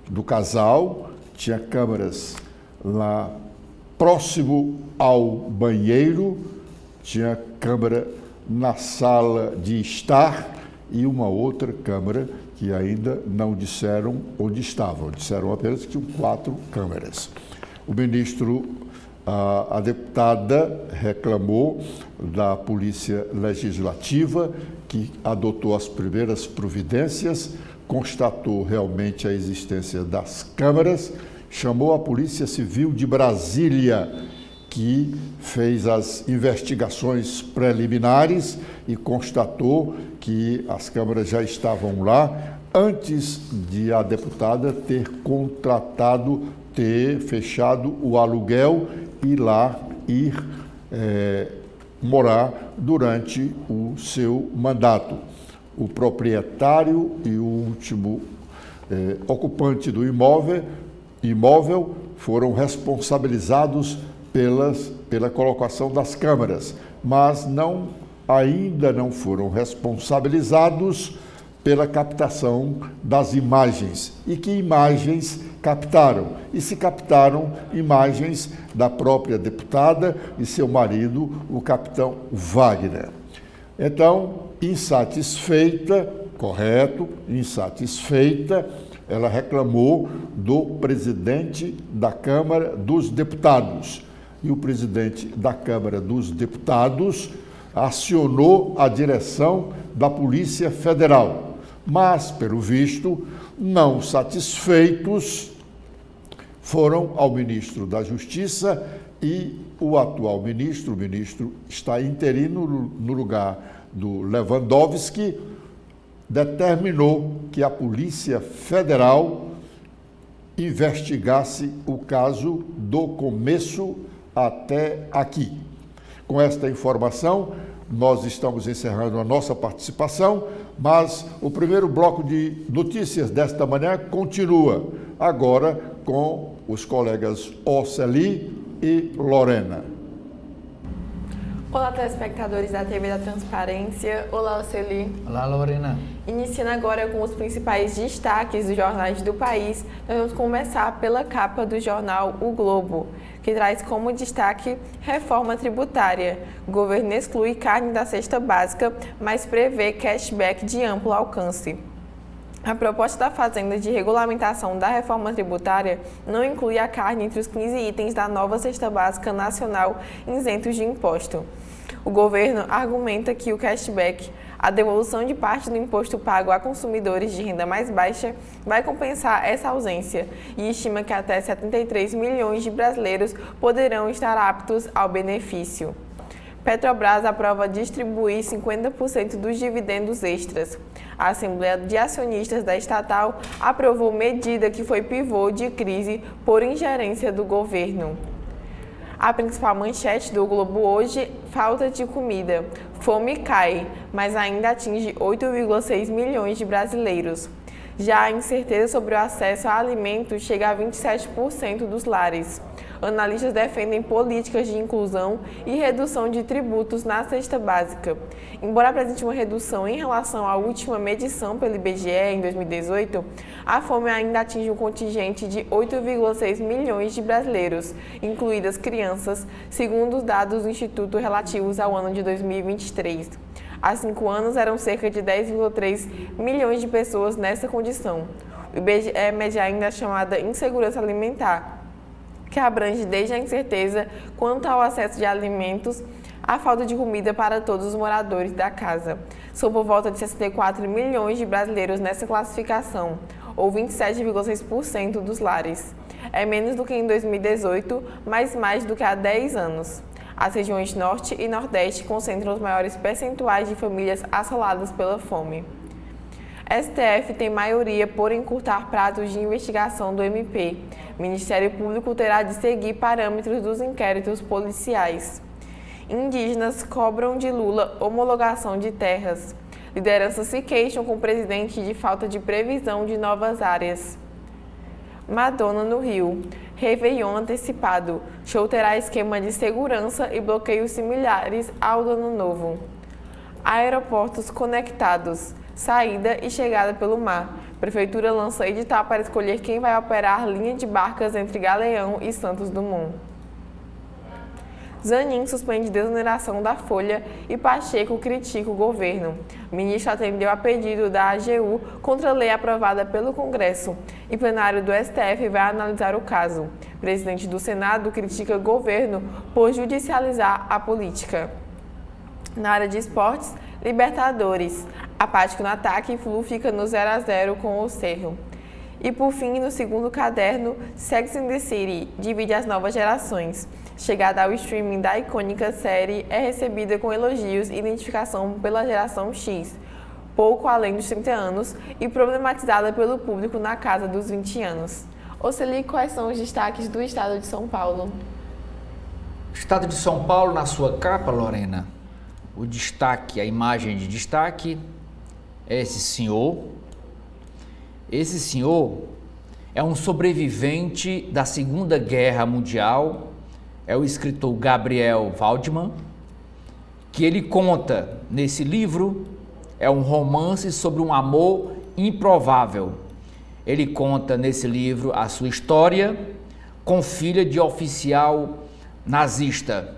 Speaker 1: do casal, tinha câmeras lá próximo ao banheiro, tinha câmera na sala de estar e uma outra câmera que ainda não disseram onde estavam, disseram apenas que tinham 4 câmeras. O ministro, a deputada reclamou da Polícia Legislativa, que adotou as primeiras providências, constatou realmente a existência das câmeras, chamou a Polícia Civil de Brasília, que fez as investigações preliminares e constatou que as câmeras já estavam lá antes de a deputada ter fechado o aluguel e lá ir morar durante o seu mandato. O proprietário e o último ocupante do imóvel foram responsabilizados pela colocação das câmeras, mas ainda não foram responsabilizados pela captação das imagens. E que imagens captaram? E se captaram imagens da própria deputada e seu marido, o capitão Wagner. Então, insatisfeita, ela reclamou do presidente da Câmara dos Deputados. E o presidente da Câmara dos Deputados acionou a direção da Polícia Federal. Mas, pelo visto, não satisfeitos, foram ao ministro da Justiça e o atual ministro, o ministro está interino no lugar do Lewandowski, determinou que a Polícia Federal investigasse o caso do começo até aqui. Com esta informação, nós estamos encerrando a nossa participação, mas o primeiro bloco de notícias desta manhã continua, agora com os colegas Oceli e Lorena.
Speaker 8: Olá, telespectadores da TV da Transparência. Olá, Oceli.
Speaker 9: Olá, Lorena.
Speaker 8: Iniciando agora com os principais destaques dos jornais do país, nós vamos começar pela capa do jornal O Globo, que traz como destaque reforma tributária. O governo exclui carne da cesta básica, mas prevê cashback de amplo alcance. A proposta da Fazenda de regulamentação da reforma tributária não inclui a carne entre os 15 itens da nova cesta básica nacional isentos de imposto. O governo argumenta que o cashback, a devolução de parte do imposto pago a consumidores de renda mais baixa, vai compensar essa ausência e estima que até 73 milhões de brasileiros poderão estar aptos ao benefício. Petrobras aprova distribuir 50% dos dividendos extras. A Assembleia de Acionistas da estatal aprovou medida que foi pivô de crise por ingerência do governo. A principal manchete do Globo hoje, falta de comida. Fome cai, mas ainda atinge 8,6 milhões de brasileiros. Já a incerteza sobre o acesso a alimentos chega a 27% dos lares. Analistas defendem políticas de inclusão e redução de tributos na cesta básica. Embora apresente uma redução em relação à última medição pelo IBGE em 2018, a fome ainda atinge um contingente de 8,6 milhões de brasileiros, incluídas crianças, segundo os dados do Instituto relativos ao ano de 2023. Há 5 anos, eram cerca de 10,3 milhões de pessoas nessa condição. O IBGE mede ainda a chamada insegurança alimentar, que abrange desde a incerteza quanto ao acesso de alimentos a falta de comida para todos os moradores da casa. São por volta de 64 milhões de brasileiros nessa classificação, ou 27,6% dos lares. É menos do que em 2018, mas mais do que há 10 anos. As regiões Norte e Nordeste concentram os maiores percentuais de famílias assoladas pela fome. STF tem maioria por encurtar prazos de investigação do MP. Ministério Público terá de seguir parâmetros dos inquéritos policiais. Indígenas cobram de Lula homologação de terras. Lideranças se queixam com o presidente de falta de previsão de novas áreas. Madonna no Rio. Réveillon antecipado. Show terá esquema de segurança e bloqueios similares ao do Ano Novo. Aeroportos conectados. Saída e chegada pelo mar. Prefeitura lança edital para escolher quem vai operar linha de barcas entre Galeão e Santos Dumont. Zanin suspende desoneração da Folha e Pacheco critica o governo. O ministro atendeu a pedido da AGU contra a lei aprovada pelo Congresso e plenário do STF vai analisar o caso. O presidente do Senado critica o governo por judicializar a política. Na área de esportes, Libertadores. Apático no ataque e Flu fica no 0-0 com o Cerro. E por fim, no segundo caderno, Sex and the City divide as novas gerações. Chegada ao streaming da icônica série é recebida com elogios e identificação pela geração X, pouco além dos 30 anos, e problematizada pelo público na casa dos 20 anos. Oceli, quais são os destaques do estado de São Paulo?
Speaker 9: Estado de São Paulo, na sua capa, Lorena, o destaque, a imagem de destaque é esse senhor. Esse senhor é um sobrevivente da Segunda Guerra Mundial, é o escritor Gabriel Waldman, que ele conta nesse livro, é um romance sobre um amor improvável. Ele conta nesse livro a sua história com filha de oficial nazista.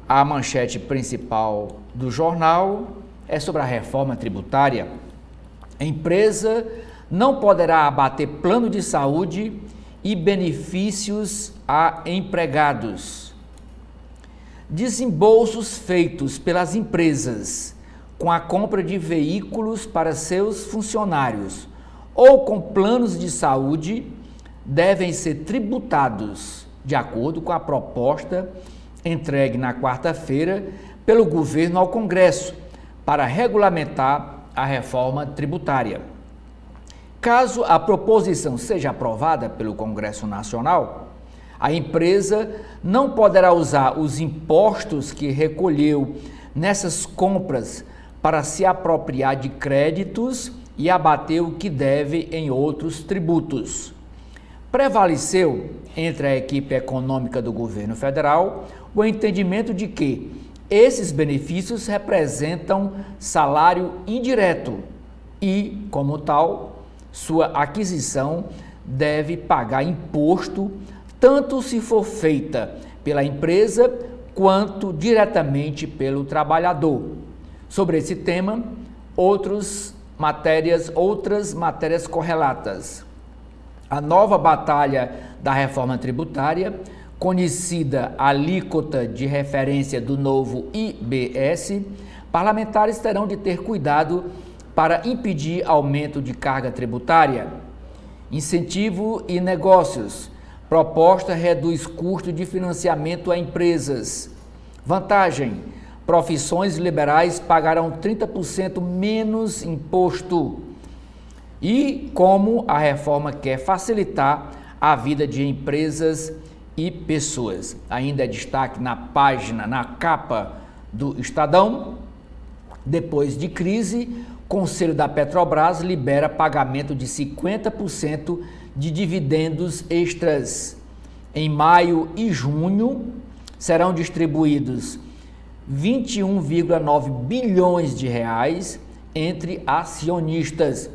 Speaker 9: A manchete principal do jornal é sobre a reforma tributária. A empresa não poderá abater plano de saúde e benefícios a empregados. Desembolsos feitos pelas empresas com a compra de veículos para seus funcionários ou com planos de saúde devem ser tributados, de acordo com a proposta entregue na quarta-feira pelo governo ao Congresso para regulamentar a reforma tributária. Caso a proposição seja aprovada pelo Congresso Nacional, a empresa não poderá usar os impostos que recolheu nessas compras para se apropriar de créditos e abater o que deve em outros tributos. Prevaleceu entre a equipe econômica do governo federal o entendimento de que esses benefícios representam salário indireto e, como tal, sua aquisição deve pagar imposto tanto se for feita pela empresa quanto diretamente pelo trabalhador. Sobre esse tema, outras matérias correlatas. A nova batalha da reforma tributária, conhecida alíquota de referência do novo IBS, parlamentares terão de ter cuidado para impedir aumento de carga tributária. Incentivo e negócios. Proposta reduz custo de financiamento a empresas. Vantagem: profissões liberais pagarão 30% menos imposto. E como a reforma quer facilitar a vida de empresas e pessoas. Ainda é destaque na página, na capa do Estadão. Depois de crise, Conselho da Petrobras libera pagamento de 50% de dividendos extras. Em maio e junho serão distribuídos 21,9 bilhões de reais entre acionistas.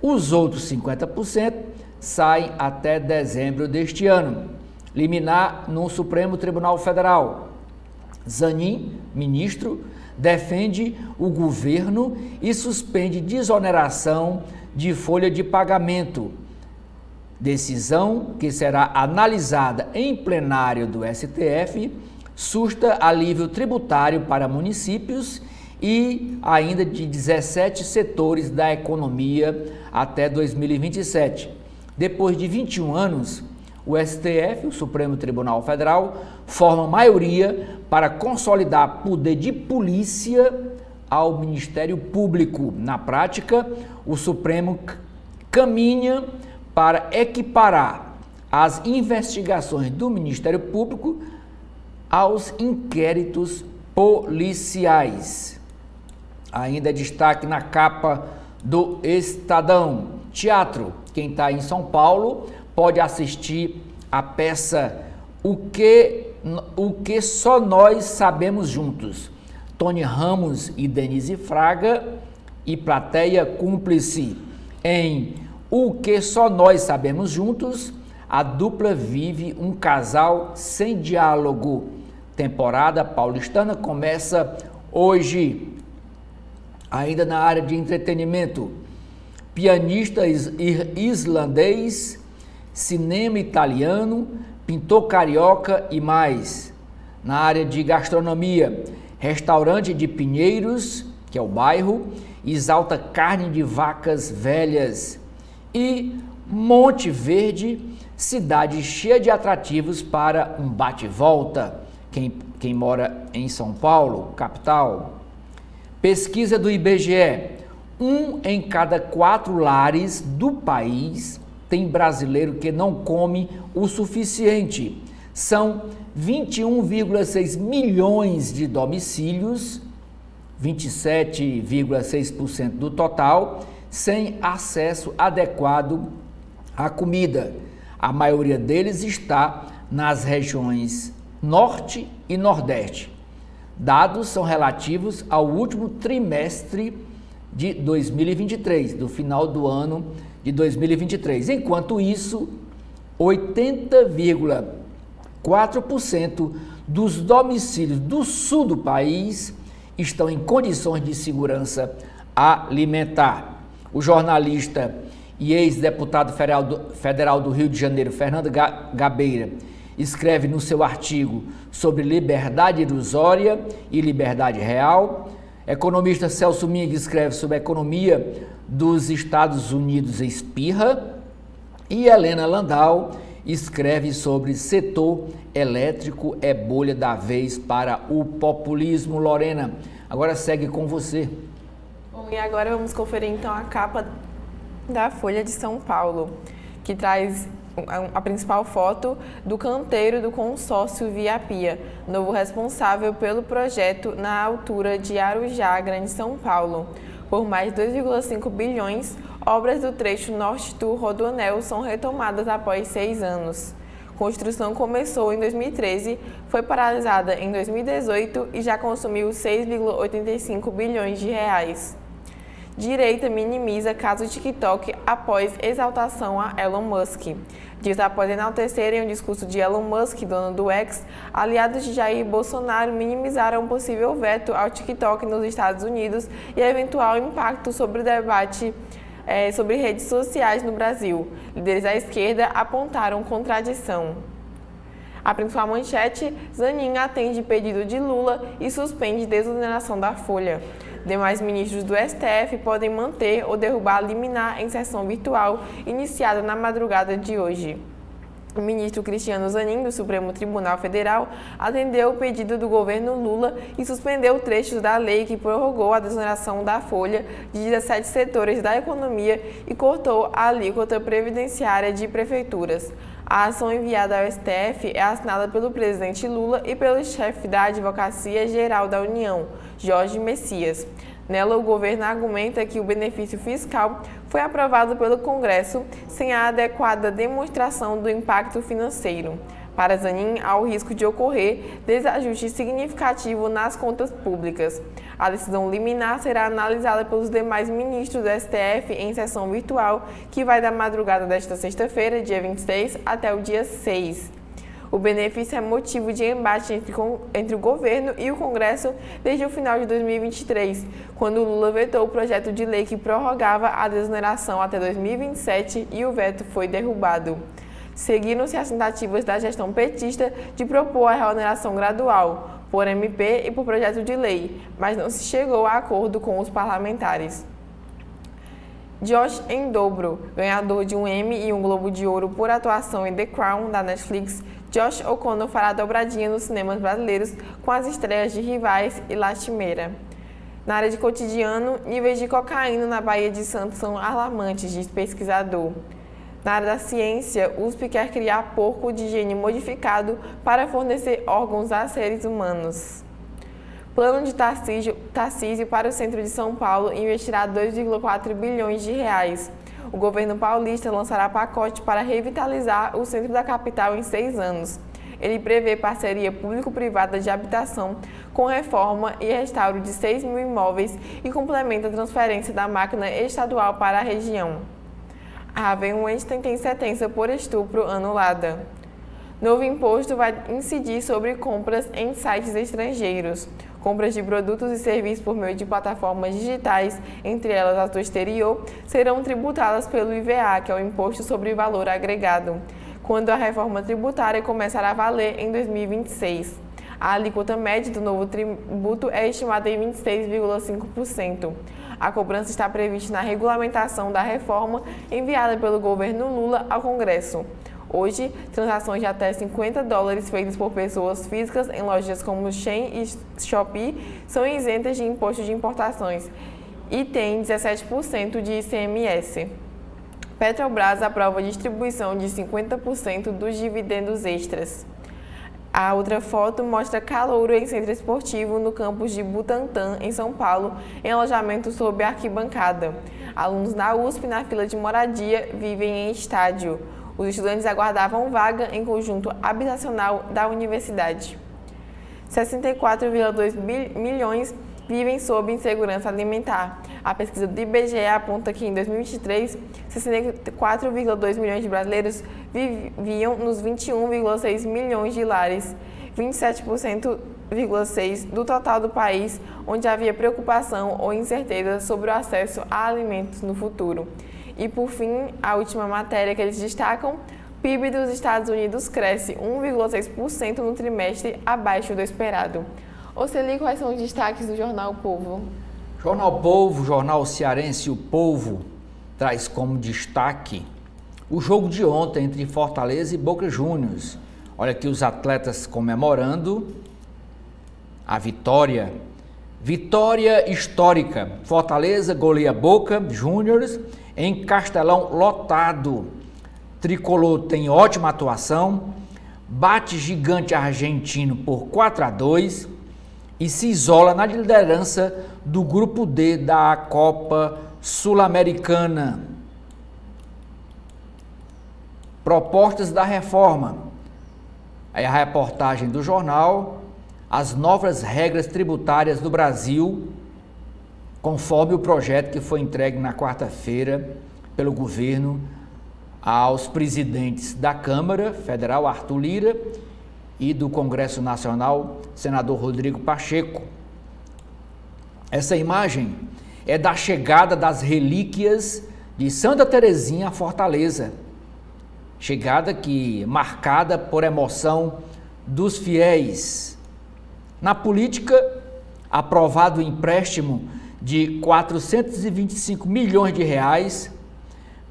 Speaker 9: Os outros 50% saem até dezembro deste ano. Liminar no Supremo Tribunal Federal. Zanin, ministro, defende o governo e suspende desoneração de folha de pagamento. Decisão que será analisada em plenário do STF susta alívio tributário para municípios e ainda de 17 setores da economia até 2027. Depois de 21 anos, o STF, o Supremo Tribunal Federal, forma maioria para consolidar poder de polícia ao Ministério Público. Na prática, o Supremo caminha para equiparar as investigações do Ministério Público aos inquéritos policiais. Ainda destaque na capa do Estadão. Teatro. Quem está em São Paulo pode assistir a peça O que Só Nós Sabemos Juntos. Tony Ramos e Denise Fraga e plateia cúmplice. Em O que Só Nós Sabemos Juntos, a dupla vive um casal sem diálogo. Temporada paulistana começa hoje. Ainda na área de entretenimento, pianista islandês, cinema italiano, pintor carioca e mais. Na área de gastronomia, restaurante de Pinheiros, que é o bairro, exalta carne de vacas velhas. E Monte Verde, cidade cheia de atrativos para um bate-volta. Quem mora em São Paulo, capital. Pesquisa do IBGE, 1 em cada 4 lares do país tem brasileiro que não come o suficiente. São 21,6 milhões de domicílios, 27,6% do total, sem acesso adequado à comida. A maioria deles está nas regiões Norte e Nordeste. Dados são relativos ao último trimestre de 2023, do final do ano de 2023. Enquanto isso, 80,4% dos domicílios do sul do país estão em condições de segurança alimentar. O jornalista e ex-deputado federal do Rio de Janeiro, Fernando Gabeira, escreve no seu artigo sobre liberdade ilusória e liberdade real. Economista Celso Ming escreve sobre a economia dos Estados Unidos espirra. E Helena Landau escreve sobre setor elétrico é bolha da vez para o populismo. Lorena, agora segue com você.
Speaker 8: Bom, e agora vamos conferir então a capa da Folha de São Paulo, que traz a principal foto do canteiro do consórcio Via Pia, novo responsável pelo projeto na altura de Arujá, Grande São Paulo. Por mais de 2,5 bilhões, obras do trecho Norte-Sul Rodoanel são retomadas após 6 anos. Construção começou em 2013, foi paralisada em 2018 e já consumiu 6,85 bilhões de reais. Direita minimiza caso TikTok após exaltação a Elon Musk. Dias após enaltecerem o discurso de Elon Musk, dono do X, aliados de Jair Bolsonaro minimizaram um possível veto ao TikTok nos Estados Unidos e eventual impacto sobre o debate sobre redes sociais no Brasil. Líderes da esquerda apontaram contradição. A principal manchete, Zanin atende pedido de Lula e suspende desoneração da Folha. Demais ministros do STF podem manter ou derrubar a liminar em sessão virtual iniciada na madrugada de hoje. O ministro Cristiano Zanin, do Supremo Tribunal Federal, atendeu o pedido do governo Lula e suspendeu trechos da lei que prorrogou a desoneração da folha de 17 setores da economia e cortou a alíquota previdenciária de prefeituras. A ação enviada ao STF é assinada pelo presidente Lula e pelo chefe da Advocacia Geral da União, Jorge Messias. Nela, o governo argumenta que o benefício fiscal foi aprovado pelo Congresso sem a adequada demonstração do impacto financeiro. Para Zanin, há o risco de ocorrer desajuste significativo nas contas públicas. A decisão liminar será analisada pelos demais ministros do STF em sessão virtual, que vai da madrugada desta sexta-feira, dia 26, até o dia 6. O benefício é motivo de embate entre o governo e o Congresso desde o final de 2023, quando Lula vetou o projeto de lei que prorrogava a desoneração até 2027 e o veto foi derrubado. Seguiram-se as tentativas da gestão petista de propor a reoneração gradual, por MP e por projeto de lei, mas não se chegou a acordo com os parlamentares. Josh Endobro, ganhador de um Emmy e um Globo de Ouro por atuação em The Crown, da Netflix, Josh O'Connor fará dobradinha nos cinemas brasileiros com as estreias de Rivais e Lastimeira. Na área de cotidiano, níveis de cocaína na Baía de Santos são alarmantes, diz pesquisador. Na área da ciência, USP quer criar porco de gene modificado para fornecer órgãos a seres humanos. Plano de Tarcísio para o centro de São Paulo investirá 2,4 bilhões de reais. O governo paulista lançará pacote para revitalizar o centro da capital em 6 anos. Ele prevê parceria público-privada de habitação com reforma e restauro de 6 mil imóveis e complementa a transferência da máquina estadual para a região. A Havenwend tem sentença por estupro anulada. Novo imposto vai incidir sobre compras em sites estrangeiros. Compras de produtos e serviços por meio de plataformas digitais, entre elas as do exterior, serão tributadas pelo IVA, que é o Imposto sobre Valor Agregado, quando a reforma tributária começará a valer em 2026. A alíquota média do novo tributo é estimada em 26,5%. A cobrança está prevista na regulamentação da reforma enviada pelo governo Lula ao Congresso. Hoje, transações de até $50 feitas por pessoas físicas em lojas como Shein e Shopee são isentas de imposto de importações e têm 17% de ICMS. Petrobras aprova a distribuição de 50% dos dividendos extras. A outra foto mostra calouro em centro esportivo no campus de Butantã, em São Paulo, em alojamento sob arquibancada. Alunos da USP na fila de moradia vivem em estádio. Os estudantes aguardavam vaga em conjunto habitacional da universidade. 64,2 milhões vivem sob insegurança alimentar. A pesquisa do IBGE aponta que em 2023, 64,2 milhões de brasileiros viviam nos 21,6 milhões de lares, 27,6% do total do país, onde havia preocupação ou incerteza sobre o acesso a alimentos no futuro. E, por fim, a última matéria que eles destacam, PIB dos Estados Unidos cresce 1,6% no trimestre, abaixo do esperado. Oceli, quais são os destaques do Jornal Povo?
Speaker 9: Jornal Povo, jornal cearense O Povo, traz como destaque o jogo de ontem entre Fortaleza e Boca Juniors. Olha aqui os atletas comemorando a vitória. Vitória histórica. Fortaleza goleia Boca Juniors em Castelão lotado. Tricolor tem ótima atuação, bate gigante argentino por 4-2 e se isola na liderança do grupo D da Copa Sul-Americana. Propostas da reforma. Aí a reportagem do jornal, as novas regras tributárias do Brasil, conforme o projeto que foi entregue na quarta-feira pelo governo aos presidentes da Câmara Federal, Arthur Lira, e do Congresso Nacional, senador Rodrigo Pacheco. Essa imagem é da chegada das relíquias de Santa Terezinha a Fortaleza. Chegada que marcada por emoção dos fiéis. Na política, aprovado o empréstimo de 425 milhões de reais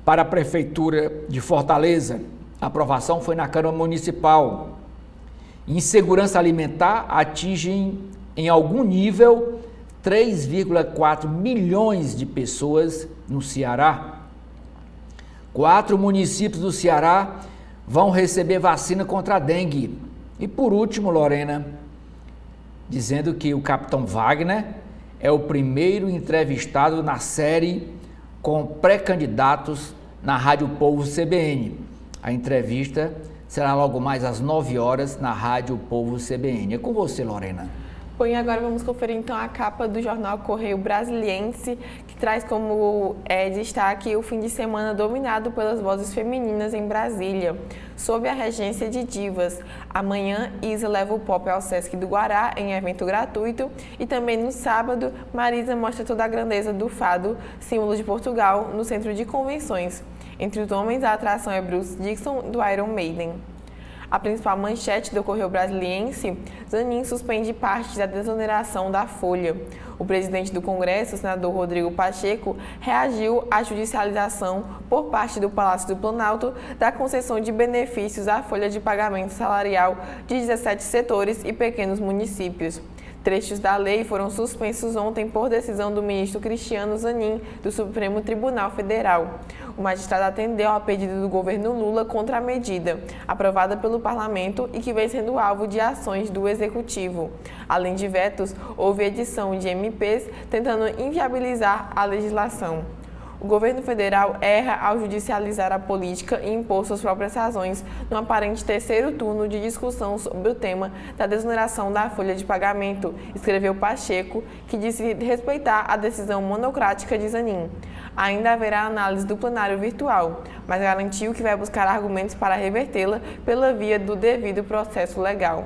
Speaker 9: para a Prefeitura de Fortaleza. A aprovação foi na Câmara Municipal. Insegurança alimentar atinge em algum nível 3,4 milhões de pessoas no Ceará. 4 municípios do Ceará vão receber vacina contra a dengue. E por último, Lorena, dizendo que o capitão Wagner é o primeiro entrevistado na série com pré-candidatos na Rádio Povo CBN. A entrevista será logo mais às 9 horas na Rádio Povo CBN. É com você, Lorena.
Speaker 8: Bom, e agora vamos conferir então a capa do jornal Correio Brasiliense, que traz como destaque o fim de semana dominado pelas vozes femininas em Brasília, sob a regência de divas. Amanhã, Isa leva o pop ao Sesc do Guará em evento gratuito e também no sábado, Marisa mostra toda a grandeza do fado, símbolo de Portugal, no Centro de Convenções. Entre os homens, a atração é Bruce Dickinson, do Iron Maiden. A principal manchete do Correio Brasiliense, Zanin suspende parte da desoneração da Folha. O presidente do Congresso, o senador Rodrigo Pacheco, reagiu à judicialização por parte do Palácio do Planalto da concessão de benefícios à folha de pagamento salarial de 17 setores e pequenos municípios. Trechos da lei foram suspensos ontem por decisão do ministro Cristiano Zanin, do Supremo Tribunal Federal. O magistrado atendeu ao pedido do governo Lula contra a medida, aprovada pelo parlamento e que vem sendo alvo de ações do executivo. Além de vetos, houve edição de MPs tentando inviabilizar a legislação. O governo federal erra ao judicializar a política e impor suas próprias razões no aparente terceiro turno de discussão sobre o tema da desoneração da folha de pagamento, escreveu Pacheco, que disse respeitar a decisão monocrática de Zanin. Ainda haverá análise do plenário virtual, mas garantiu que vai buscar argumentos para revertê-la pela via do devido processo legal.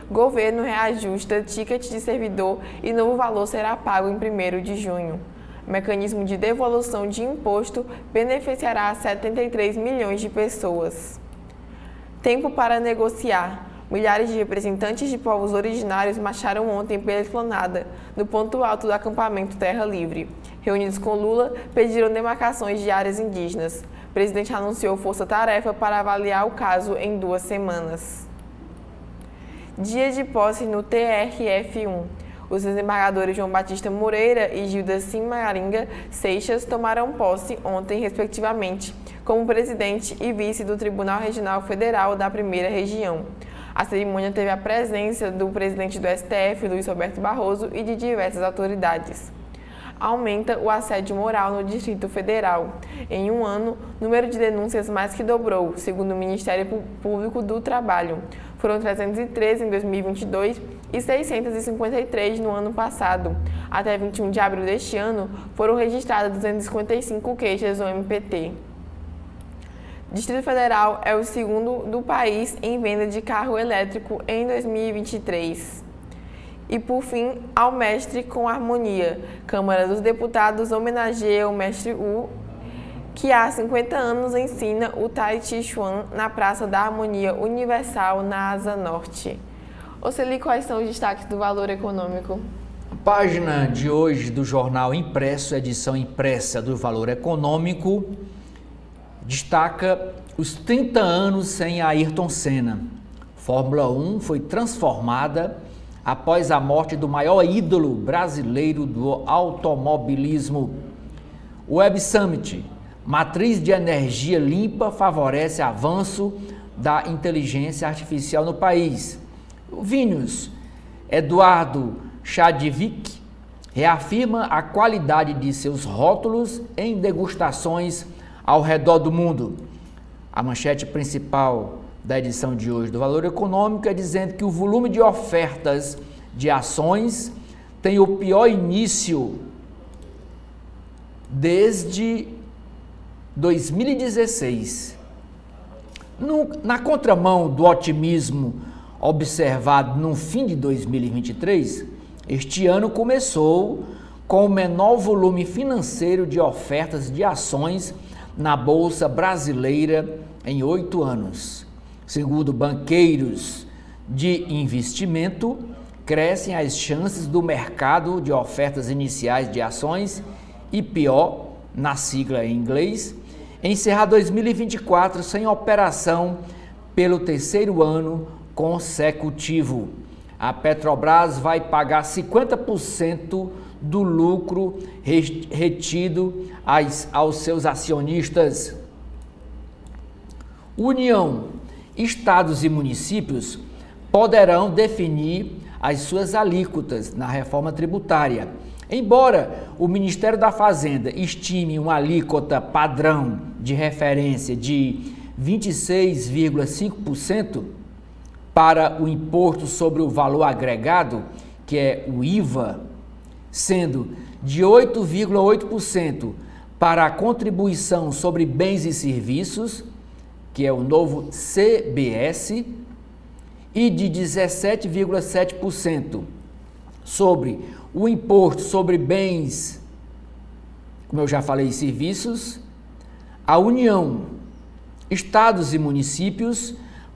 Speaker 8: Governo reajusta ticket de servidor e novo valor será pago em 1º de junho. O mecanismo de devolução de imposto beneficiará 73 milhões de pessoas. Tempo para negociar. Milhares de representantes de povos originários marcharam ontem pela Esplanada, no ponto alto do acampamento Terra Livre. Reunidos com Lula, pediram demarcações de áreas indígenas. O presidente anunciou força-tarefa para avaliar o caso em 2 semanas. Dia de posse no TRF1. Os desembargadores João Batista Moreira e Gilda Simaringa Seixas tomaram posse ontem, respectivamente, como presidente e vice do Tribunal Regional Federal da Primeira Região. A cerimônia teve a presença do presidente do STF, Luiz Roberto Barroso, e de diversas autoridades. Aumenta o assédio moral no Distrito Federal. Em um ano, o número de denúncias mais que dobrou, segundo o Ministério Público do Trabalho. Foram 313 em 2022 e 653 no ano passado. Até 21 de abril deste ano, foram registradas 255 queixas ao MPT. Distrito Federal é o segundo do país em venda de carro elétrico em 2023. E, por fim, ao mestre com harmonia. Câmara dos Deputados homenageia o mestre Wu, que há 50 anos ensina o Tai Chi Chuan na Praça da Harmonia Universal, na Asa Norte. Oceli, quais são os destaques do Valor Econômico?
Speaker 9: A página de hoje do Jornal Impresso, edição impressa do Valor Econômico, destaca os 30 anos sem Ayrton Senna. Fórmula 1 foi transformada após a morte do maior ídolo brasileiro do automobilismo. Web Summit, matriz de energia limpa, favorece avanço da inteligência artificial no país. O Vinhos, Eduardo Chadwick, reafirma a qualidade de seus rótulos em degustações ao redor do mundo. A manchete principal da edição de hoje do Valor Econômico é dizendo que o volume de ofertas de ações tem o pior início desde 2016. Na contramão do otimismo observado no fim de 2023, este ano começou com o menor volume financeiro de ofertas de ações na Bolsa Brasileira em 8 anos. Segundo banqueiros de investimento, crescem as chances do mercado de ofertas iniciais de ações IPO, na sigla em inglês, encerrar 2024 sem operação pelo 3º ano consecutivo. A Petrobras vai pagar 50% do lucro retido aos seus acionistas. União, estados e municípios poderão definir as suas alíquotas na reforma tributária. Embora o Ministério da Fazenda estime uma alíquota padrão de referência de 26,5% para o imposto sobre o valor agregado, que é o IVA, sendo de 8,8% para a contribuição sobre bens e serviços, que é o novo CBS, e de 17,7% sobre o imposto sobre bens, como eu já falei, serviços, a União, estados e municípios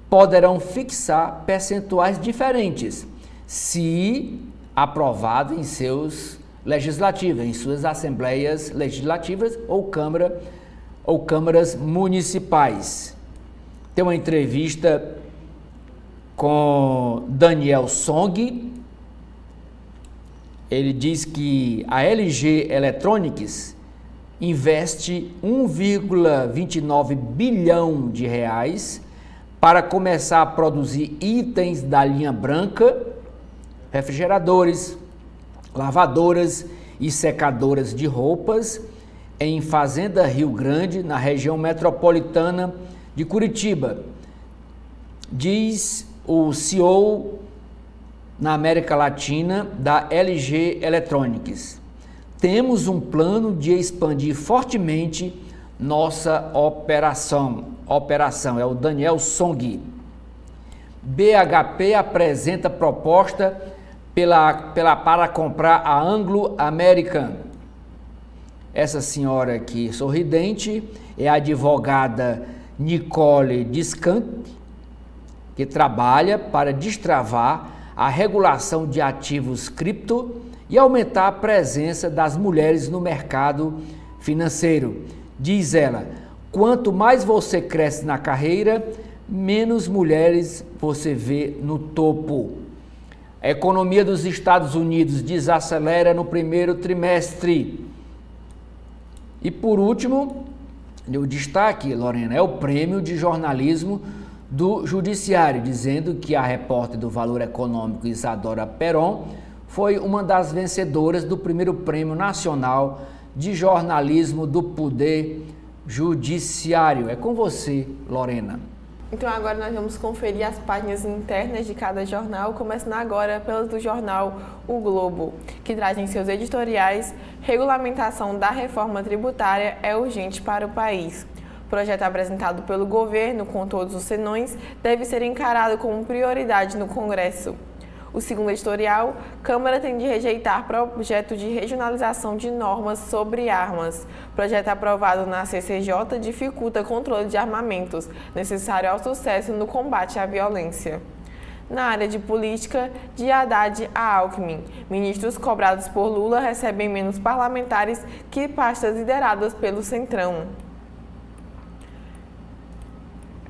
Speaker 9: poderão fixar percentuais diferentes, se aprovado em seus legislativos, em suas assembleias legislativas ou câmaras municipais. Tem uma entrevista com Daniel Song. Ele diz que a LG Electronics investe 1,29 bilhão de reais para começar a produzir itens da linha branca, refrigeradores, lavadoras e secadoras de roupas em Fazenda Rio Grande, na região metropolitana de Curitiba. Diz o CEO na América Latina da LG Electronics. Temos um plano de expandir fortemente nossa operação. É o Daniel Song. BHP apresenta proposta para comprar a Anglo American. Essa senhora aqui, sorridente, é a advogada Nicole Descamp, que trabalha para destravar a regulação de ativos cripto e aumentar a presença das mulheres no mercado financeiro. Diz ela, quanto mais você cresce na carreira, menos mulheres você vê no topo. A economia dos Estados Unidos desacelera no primeiro trimestre. E por último, o destaque, Lorena, é o prêmio de jornalismo do Judiciário, dizendo que a repórter do Valor Econômico Isadora Peron foi uma das vencedoras do primeiro Prêmio Nacional de Jornalismo do Poder Judiciário. É com você, Lorena.
Speaker 8: Então agora nós vamos conferir as páginas internas de cada jornal, começando agora pelas do jornal O Globo, que traz em seus editoriais: regulamentação da reforma tributária é urgente para o país. O projeto apresentado pelo governo com todos os senões deve ser encarado como prioridade no Congresso. O segundo editorial: Câmara tem de rejeitar projeto de regionalização de normas sobre armas. Projeto aprovado na CCJ dificulta controle de armamentos, necessário ao sucesso no combate à violência. Na área de política, de Haddad a Alckmin, ministros cobrados por Lula recebem menos parlamentares que pastas lideradas pelo Centrão.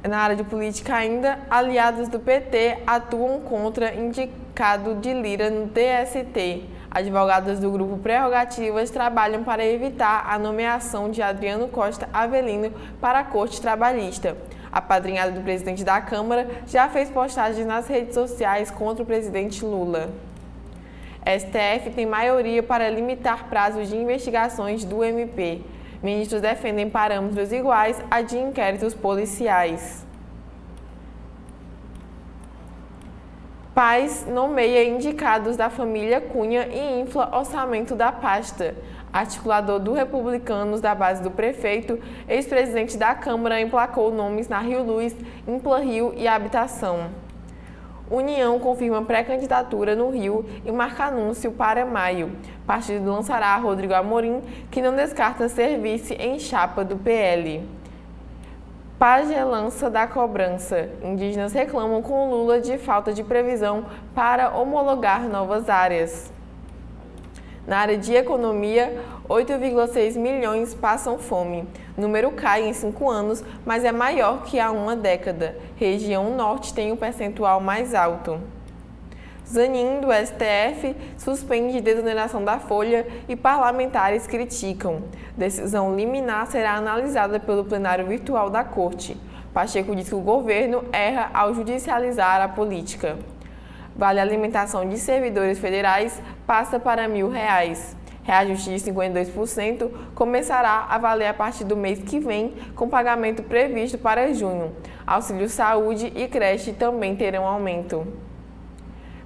Speaker 8: Na área de política ainda, aliados do PT atuam contra indicado de Lira no TST. Advogados do grupo Prerrogativas trabalham para evitar a nomeação de Adriano Costa Avelino para a Corte Trabalhista. A padrinhada do presidente da Câmara já fez postagens nas redes sociais contra o presidente Lula. STF tem maioria para limitar prazos de investigações do MP. Ministros defendem parâmetros iguais a de inquéritos policiais. Paz nomeia indicados da família Cunha e infla orçamento da pasta. Articulador do Republicanos da base do prefeito, ex-presidente da Câmara emplacou nomes na Rio Luz, Impla Rio e Habitação. União confirma pré-candidatura no Rio e marca anúncio para maio. Partido lançará Rodrigo Amorim, que não descarta ser vice em chapa do PL. Pagelança da cobrança. Indígenas reclamam com Lula de falta de previsão para homologar novas áreas. Na área de economia, 8,6 milhões passam fome. O número cai em 5 anos, mas é maior que há uma década. Região Norte tem o percentual mais alto. Zanin, do STF, suspende desoneração da folha e parlamentares criticam. Decisão liminar será analisada pelo plenário virtual da Corte. Pacheco diz que o governo erra ao judicializar a política. Vale alimentação de servidores federais passa para R$1.000. Reajuste de 52% começará a valer a partir do mês que vem, com pagamento previsto para junho. Auxílio Saúde e creche também terão aumento.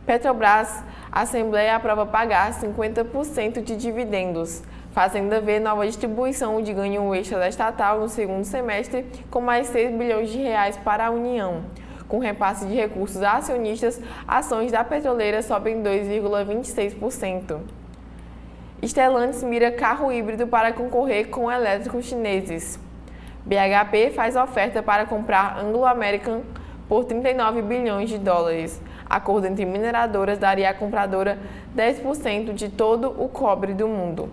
Speaker 8: Petrobras, a Assembleia aprova pagar 50% de dividendos. Fazenda vê nova distribuição de ganho extra da estatal no segundo semestre, com mais R$6 bilhões para a União. Com repasse de recursos a acionistas, ações da petroleira sobem 2,26%. Stellantis mira carro híbrido para concorrer com elétricos chineses. BHP faz oferta para comprar Anglo American por 39 bilhões de dólares. Acordo entre mineradoras daria à compradora 10% de todo o cobre do mundo.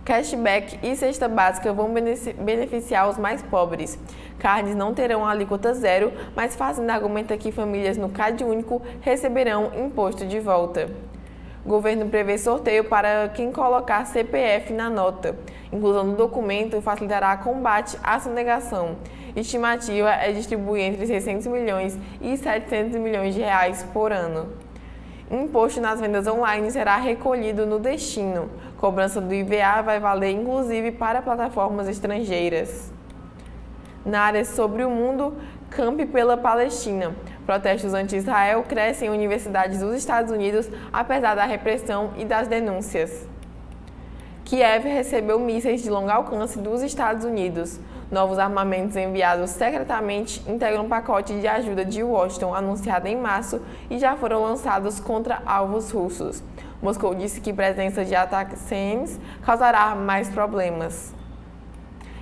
Speaker 8: Cashback e cesta básica vão beneficiar os mais pobres. Carnes não terão alíquota zero, mas Fazenda argumenta que famílias no Cade Único receberão imposto de volta. Governo prevê sorteio para quem colocar CPF na nota. Inclusão do documento facilitará combate à sonegação. Estimativa é distribuir entre 600 milhões e 700 milhões de reais por ano. Imposto nas vendas online será recolhido no destino. Cobrança do IVA vai valer inclusive para plataformas estrangeiras. Na área sobre o mundo, Camp pela Palestina. Protestos anti-Israel crescem em universidades dos Estados Unidos, apesar da repressão e das denúncias. Kiev recebeu mísseis de longo alcance dos Estados Unidos. Novos armamentos enviados secretamente integram um pacote de ajuda de Washington, anunciado em março, e já foram lançados contra alvos russos. Moscou disse que a presença de ataques CMs causará mais problemas.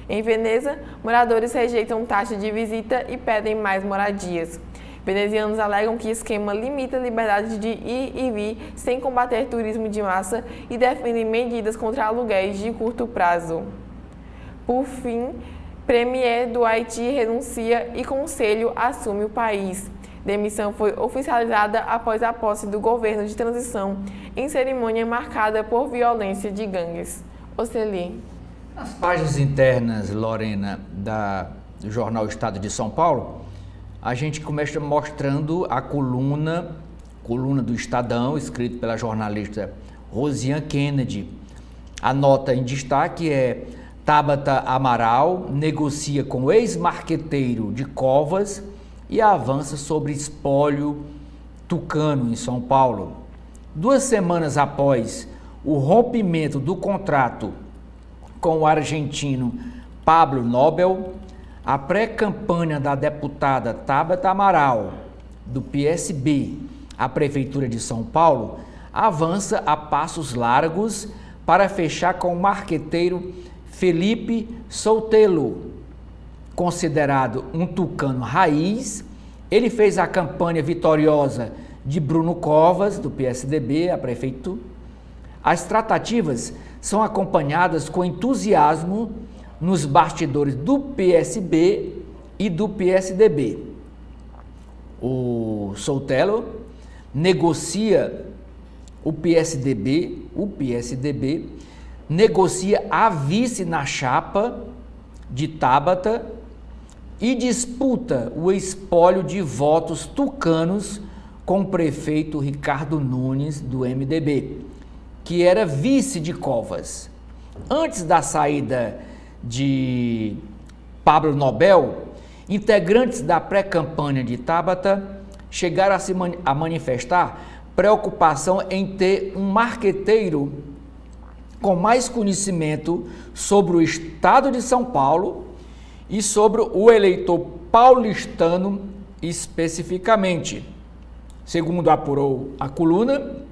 Speaker 8: Em Veneza, moradores rejeitam taxa de visita e pedem mais moradias. Venezianos alegam que esquema limita a liberdade de ir e vir sem combater turismo de massa e defendem medidas contra aluguéis de curto prazo. Por fim, Premier do Haiti renuncia e Conselho assume o país. Demissão foi oficializada após a posse do governo de transição, em cerimônia marcada por violência de gangues. Oceli.
Speaker 9: Nas páginas internas, Lorena, do jornal Estado de São Paulo, a gente começa mostrando a coluna do Estadão, escrito pela jornalista Rosiane Kennedy. A nota em destaque é: Tabata Amaral negocia com ex-marqueteiro de Covas e avança sobre espólio tucano em São Paulo. 2 semanas após o rompimento do contrato com o argentino Pablo Nobel, a pré-campanha da deputada Tabata Amaral, do PSB, à Prefeitura de São Paulo, avança a passos largos para fechar com o marqueteiro Felipe Soutelo. Considerado um tucano raiz, ele fez a campanha vitoriosa de Bruno Covas, do PSDB, a prefeito. As tratativas são acompanhadas com entusiasmo nos bastidores do PSB e do PSDB. O Soutelo negocia o PSDB negocia a vice na chapa de Tabata e disputa o espólio de votos tucanos com o prefeito Ricardo Nunes, do MDB, que era vice de Covas. Antes da saída de Pablo Nobel, integrantes da pré-campanha de Tabata chegaram a manifestar preocupação em ter um marqueteiro com mais conhecimento sobre o estado de São Paulo e sobre o eleitor paulistano especificamente. Segundo apurou a coluna,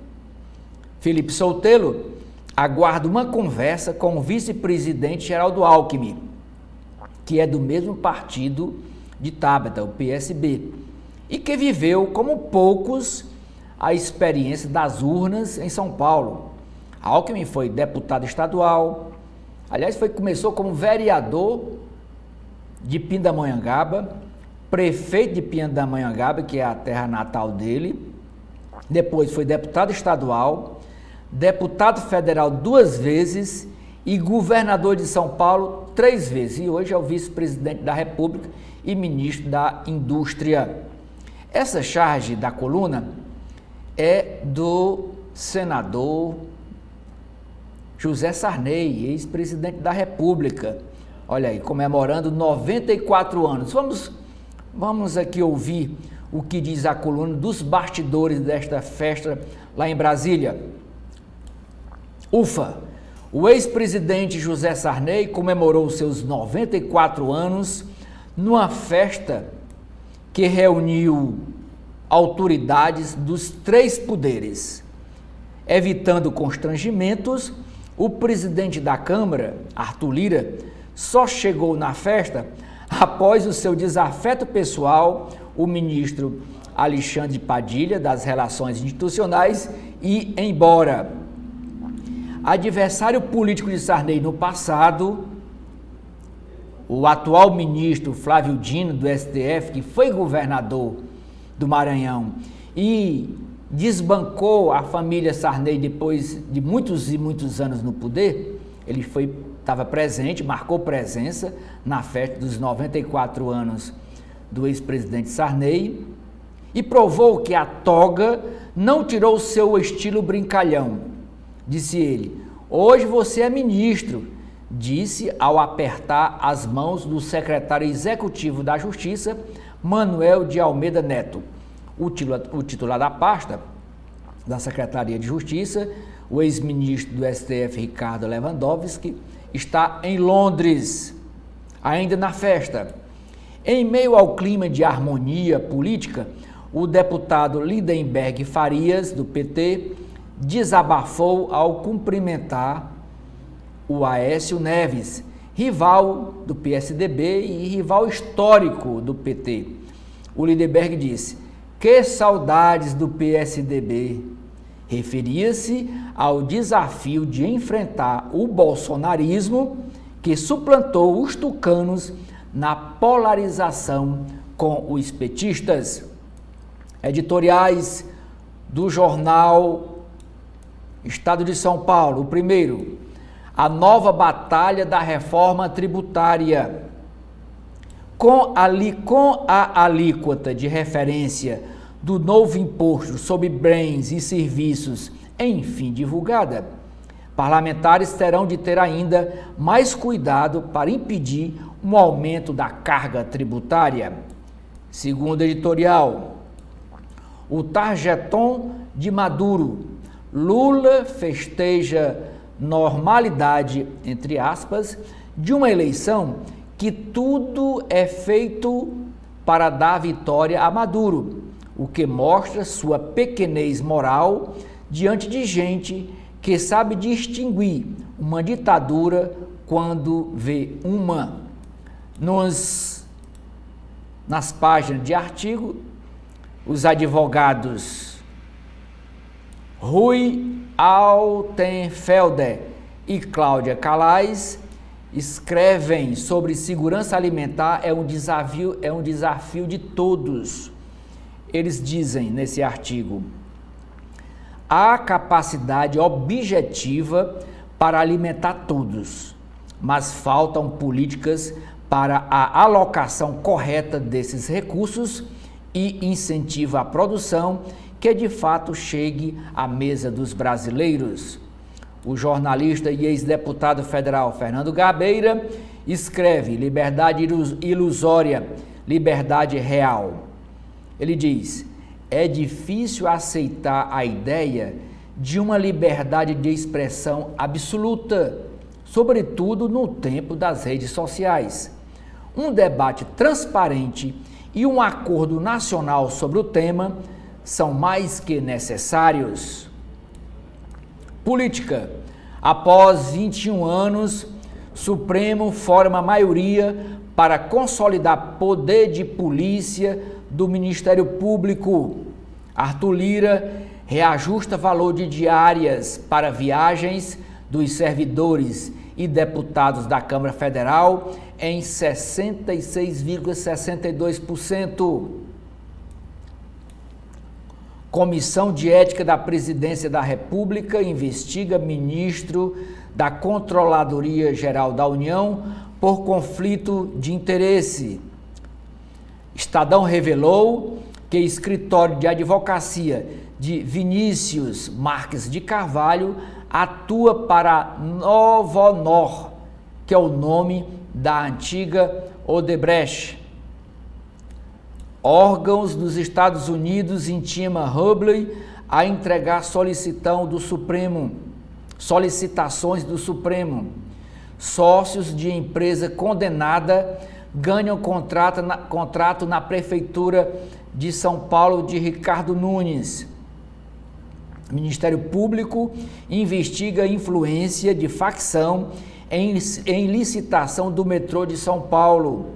Speaker 9: Felipe Soutelo aguarda uma conversa com o vice-presidente Geraldo Alckmin, que é do mesmo partido de Tabata, o PSB, e que viveu, como poucos, a experiência das urnas em São Paulo. Alckmin foi deputado estadual, aliás, começou como vereador de Pindamonhangaba, prefeito de Pindamonhangaba, que é a terra natal dele, depois foi deputado estadual, deputado federal 2 vezes e governador de São Paulo 3 vezes, e hoje é o vice-presidente da República e ministro da Indústria. Essa charge da coluna é do senador José Sarney, ex-presidente da República. Olha aí, comemorando 94 anos. Vamos aqui ouvir o que diz a coluna dos bastidores desta festa lá em Brasília. Ufa! O ex-presidente José Sarney comemorou seus 94 anos numa festa que reuniu autoridades dos 3 poderes. Evitando constrangimentos, o presidente da Câmara, Arthur Lira, só chegou na festa após o seu desafeto pessoal, o ministro Alexandre Padilha, das Relações Institucionais, ir embora. Adversário político de Sarney no passado, o atual ministro Flávio Dino, do STF, que foi governador do Maranhão e desbancou a família Sarney depois de muitos e muitos anos no poder, ele estava presente, marcou presença na festa dos 94 anos do ex-presidente Sarney e provou que a toga não tirou seu estilo brincalhão. Disse ele: hoje você é ministro, disse ao apertar as mãos do secretário executivo da Justiça, Manuel de Almeida Neto. O titular da pasta da Secretaria de Justiça, o ex-ministro do STF, Ricardo Lewandowski, está em Londres, ainda na festa. Em meio ao clima de harmonia política, o deputado Lindenberg Farias, do PT, desabafou ao cumprimentar o Aécio Neves, rival do PSDB e rival histórico do PT. O Lindenberg disse: que saudades do PSDB. Referia-se ao desafio de enfrentar o bolsonarismo que suplantou os tucanos na polarização com os petistas. Editoriais do jornal Estado de São Paulo. O primeiro: a nova batalha da reforma tributária. Com a alíquota de referência do novo imposto sobre bens e serviços, enfim, divulgada, parlamentares terão de ter ainda mais cuidado para impedir um aumento da carga tributária. Segundo editorial, o tarjeton de Maduro. Lula festeja normalidade, entre aspas, de uma eleição que tudo é feito para dar vitória a Maduro, o que mostra sua pequenez moral diante de gente que sabe distinguir uma ditadura quando vê uma. Nas páginas de artigo, os advogados Rui Altenfelder e Cláudia Calais escrevem sobre segurança alimentar é um desafio de todos. Eles dizem nesse artigo: há capacidade objetiva para alimentar todos, mas faltam políticas para a alocação correta desses recursos e incentivo à produção que de fato chegue à mesa dos brasileiros. O jornalista e ex-deputado federal Fernando Gabeira escreve: liberdade ilusória, liberdade real. Ele diz: é difícil aceitar a ideia de uma liberdade de expressão absoluta, sobretudo no tempo das redes sociais. Um debate transparente e um acordo nacional sobre o tema são mais que necessários. Política. Após 21 anos, Supremo forma maioria para consolidar poder de polícia do Ministério Público. Arthur Lira reajusta valor de diárias para viagens dos servidores e deputados da Câmara Federal em 66,62%. Comissão de Ética da Presidência da República investiga ministro da Controladoria Geral da União por conflito de interesse. Estadão revelou que o escritório de advocacia de Vinícius Marques de Carvalho atua para Novo Honor, que é o nome da antiga Odebrecht. Órgãos dos Estados Unidos intima Hubley a entregar solicitações do Supremo. Sócios de empresa condenada ganham contrato na Prefeitura de São Paulo de Ricardo Nunes. Ministério Público investiga influência de facção em licitação do metrô de São Paulo.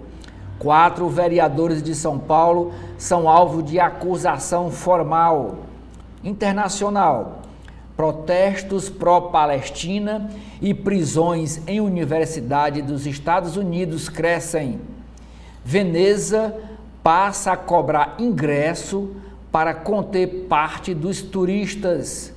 Speaker 9: 4 vereadores de São Paulo são alvo de acusação formal. Internacional. Protestos pró-Palestina e prisões em universidade dos Estados Unidos crescem. Veneza passa a cobrar ingresso para conter parte dos turistas.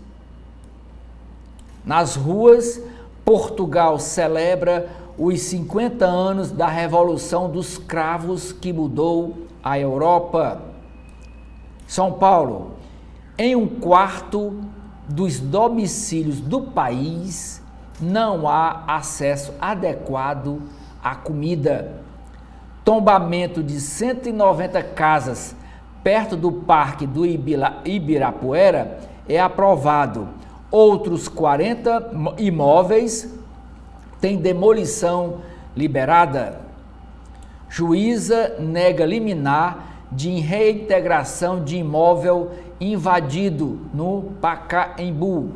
Speaker 9: Nas ruas, Portugal celebra os 50 anos da Revolução dos Cravos que mudou a Europa. São Paulo, em 1/4 dos domicílios do país, não há acesso adequado à comida. Tombamento de 190 casas perto do Parque do Ibirapuera é aprovado. Outros 40 imóveis têm demolição liberada. Juíza nega liminar de reintegração de imóvel invadido no Pacaembu.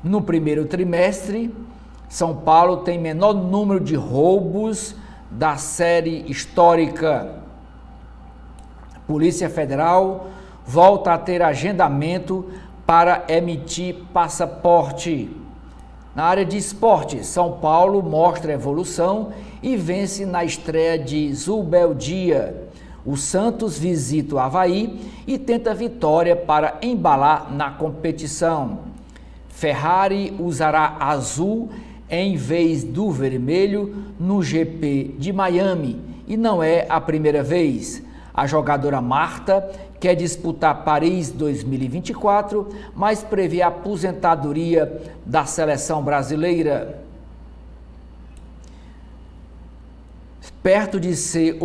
Speaker 9: No primeiro trimestre, São Paulo tem menor número de roubos da série histórica. Polícia Federal volta a ter agendamento para emitir passaporte. Na área de esporte, São Paulo mostra evolução e vence na estreia de Zubeldia. O Santos visita o Avaí e tenta vitória para embalar na competição. Ferrari usará azul em vez do vermelho no GP de Miami e não é a primeira vez. A jogadora Marta quer disputar Paris 2024, mas prevê a aposentadoria da seleção brasileira. Perto de ser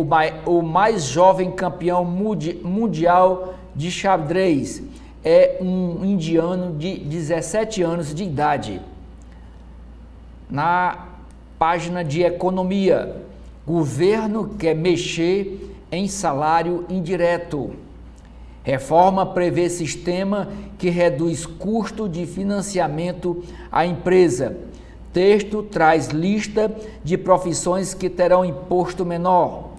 Speaker 9: o mais jovem campeão mundial de xadrez, é um indiano de 17 anos de idade. Na página de economia, governo quer mexer em salário indireto. Reforma prevê sistema que reduz custo de financiamento à empresa. Texto traz lista de profissões que terão imposto menor.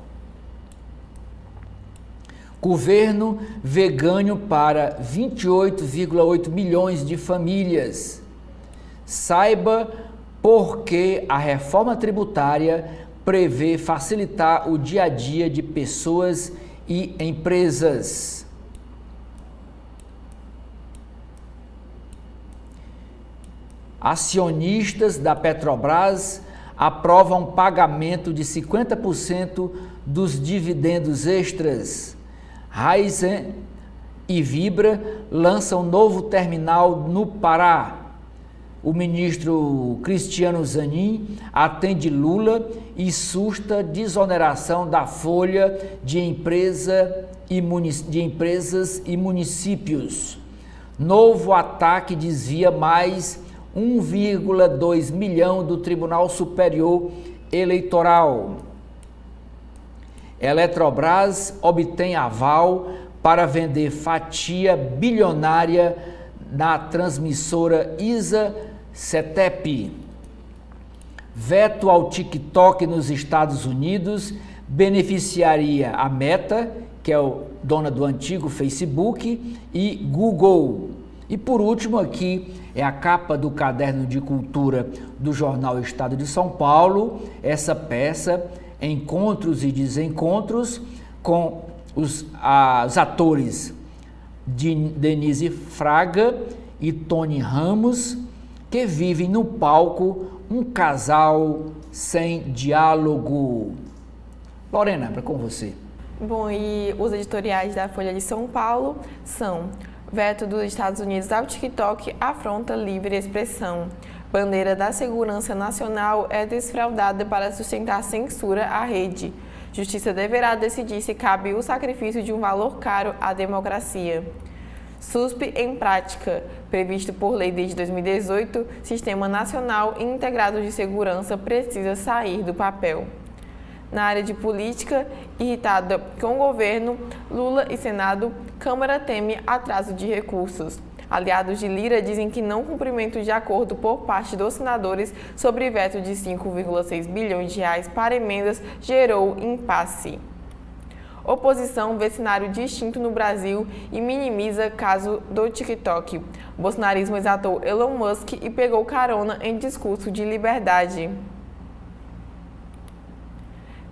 Speaker 9: Governo vê ganho para 28,8 milhões de famílias. Saiba por que a reforma tributária prevê facilitar o dia a dia de pessoas e empresas. Acionistas da Petrobras aprovam pagamento de 50% dos dividendos extras. Raizen e Vibra lançam novo terminal no Pará. O ministro Cristiano Zanin atende Lula e susta desoneração da folha de empresas e municípios. Novo ataque desvia mais 1,2 milhão do Tribunal Superior Eleitoral. Eletrobras obtém aval para vender fatia bilionária na transmissora ISA-CETEP. Veto ao TikTok nos Estados Unidos beneficiaria a Meta, que é dona do antigo Facebook, e Google. E por último aqui é a capa do caderno de cultura do jornal Estado de São Paulo, essa peça, Encontros e Desencontros, com os atores de Denise Fraga e Tony Ramos, que vivem no palco um casal sem diálogo. Lorena, é com você.
Speaker 8: Bom, e os editoriais da Folha de São Paulo são: veto dos Estados Unidos ao TikTok afronta livre expressão. Bandeira da segurança nacional é desfraudada para sustentar censura à rede. Justiça deverá decidir se cabe o sacrifício de um valor caro à democracia. SUSP em prática. Previsto por lei desde 2018, Sistema Nacional Integrado de Segurança precisa sair do papel. Na área de política, irritada com o governo, Lula e Senado, Câmara teme atraso de recursos. Aliados de Lira dizem que não cumprimento de acordo por parte dos senadores sobre veto de 5,6 bilhões de reais para emendas gerou impasse. Oposição vê cenário distinto no Brasil e minimiza caso do TikTok. Bolsonarismo exaltou Elon Musk e pegou carona em discurso de liberdade.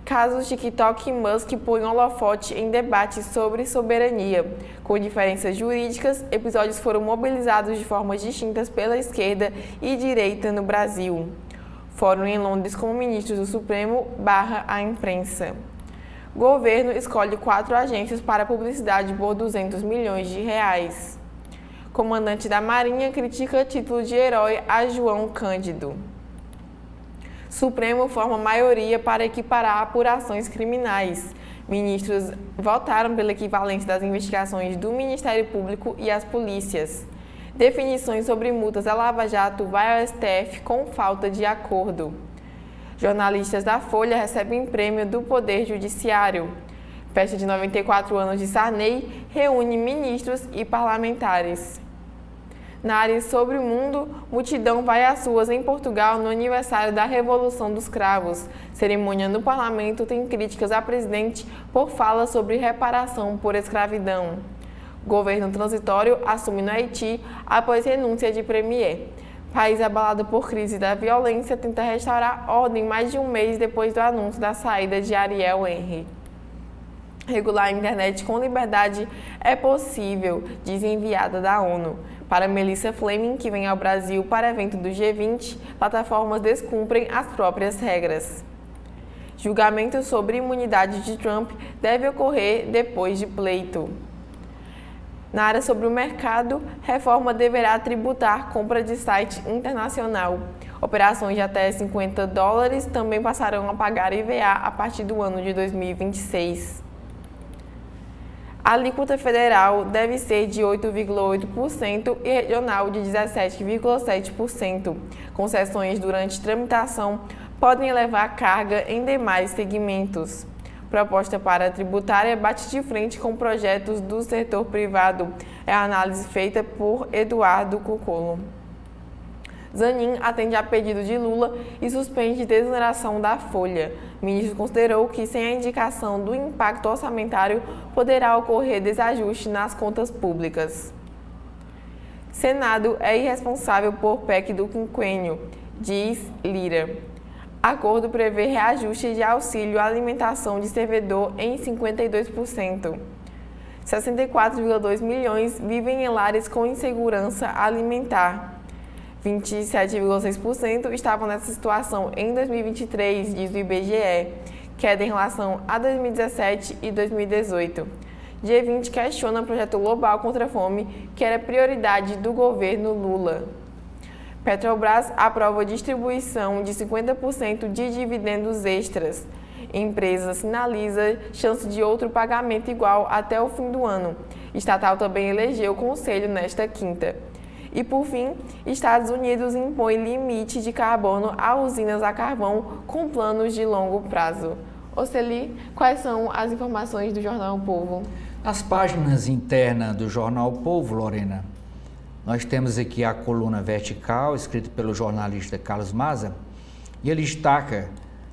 Speaker 8: Casos TikTok e Musk põem holofote em debates sobre soberania. Com diferenças jurídicas, episódios foram mobilizados de formas distintas pela esquerda e direita no Brasil. Fórum em Londres com ministros do Supremo / a imprensa. Governo escolhe 4 agências para publicidade por 200 milhões de reais. Comandante da Marinha critica título de herói a João Cândido. Supremo forma maioria para equiparar apurações criminais. Ministros votaram pela equivalência das investigações do Ministério Público e as polícias. Definições sobre multas à Lava Jato vai ao STF com falta de acordo. Jornalistas da Folha recebem prêmio do Poder Judiciário. Festa de 94 anos de Sarney reúne ministros e parlamentares. Na área sobre o mundo, multidão vai às ruas em Portugal no aniversário da Revolução dos Cravos. Cerimônia no parlamento tem críticas à presidente por fala sobre reparação por escravidão. Governo transitório assume no Haiti após renúncia de premier. País abalado por crise da violência tenta restaurar ordem mais de um mês depois do anúncio da saída de Ariel Henry. Regular a internet com liberdade é possível, diz enviada da ONU. Para Melissa Fleming, que vem ao Brasil para evento do G20, plataformas descumprem as próprias regras. Julgamento sobre imunidade de Trump deve ocorrer depois de pleito. Na área sobre o mercado, reforma deverá tributar compra de site internacional. Operações de até $50 também passarão a pagar IVA a partir do ano de 2026. A alíquota federal deve ser de 8,8% e regional de 17,7%. Concessões durante tramitação podem elevar carga em demais segmentos. Proposta para tributária bate de frente com projetos do setor privado. É a análise feita por Eduardo Cucolo. Zanin atende a pedido de Lula e suspende desoneração da folha. O ministro considerou que, sem a indicação do impacto orçamentário, poderá ocorrer desajuste nas contas públicas. Senado é irresponsável por PEC do quinquênio, diz Lira. Acordo prevê reajuste de auxílio à alimentação de servidor em 52%. 64,2 milhões vivem em lares com insegurança alimentar. 27,6% estavam nessa situação em 2023, diz o IBGE, queda em relação a 2017 e 2018. G20 questiona o projeto global contra a fome, que era prioridade do governo Lula. Petrobras aprova distribuição de 50% de dividendos extras. Empresa sinaliza chance de outro pagamento igual até o fim do ano. Estatal também elegeu o conselho nesta quinta. E, por fim, Estados Unidos impõe limite de carbono a usinas a carvão com planos de longo prazo. Oceli, quais são as informações do Jornal O Povo?
Speaker 9: Nas páginas internas do Jornal O Povo, Lorena, nós temos aqui a coluna vertical, escrita pelo jornalista Carlos Maza, e ele destaca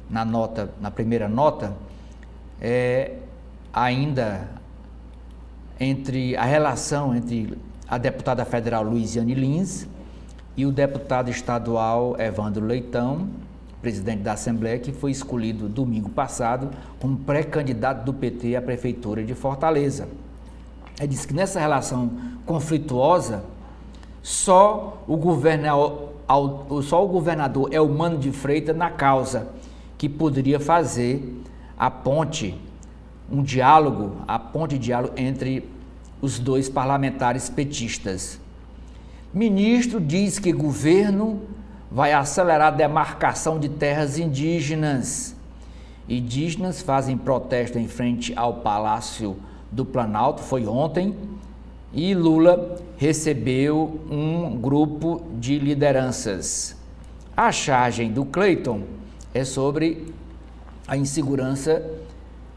Speaker 9: na primeira nota, ainda entre a relação entre a deputada federal Luiziane Lins e o deputado estadual Evandro Leitão, presidente da Assembleia, que foi escolhido domingo passado como pré-candidato do PT à Prefeitura de Fortaleza. Ele diz que nessa relação conflituosa, só o governador Elmano de Freitas na causa, que poderia fazer a ponte de diálogo entre os dois parlamentares petistas. Ministro diz que governo vai acelerar a demarcação de terras indígenas. Indígenas fazem protesto em frente ao Palácio do Planalto, foi ontem, e Lula recebeu um grupo de lideranças. A charge do Cleiton é sobre a insegurança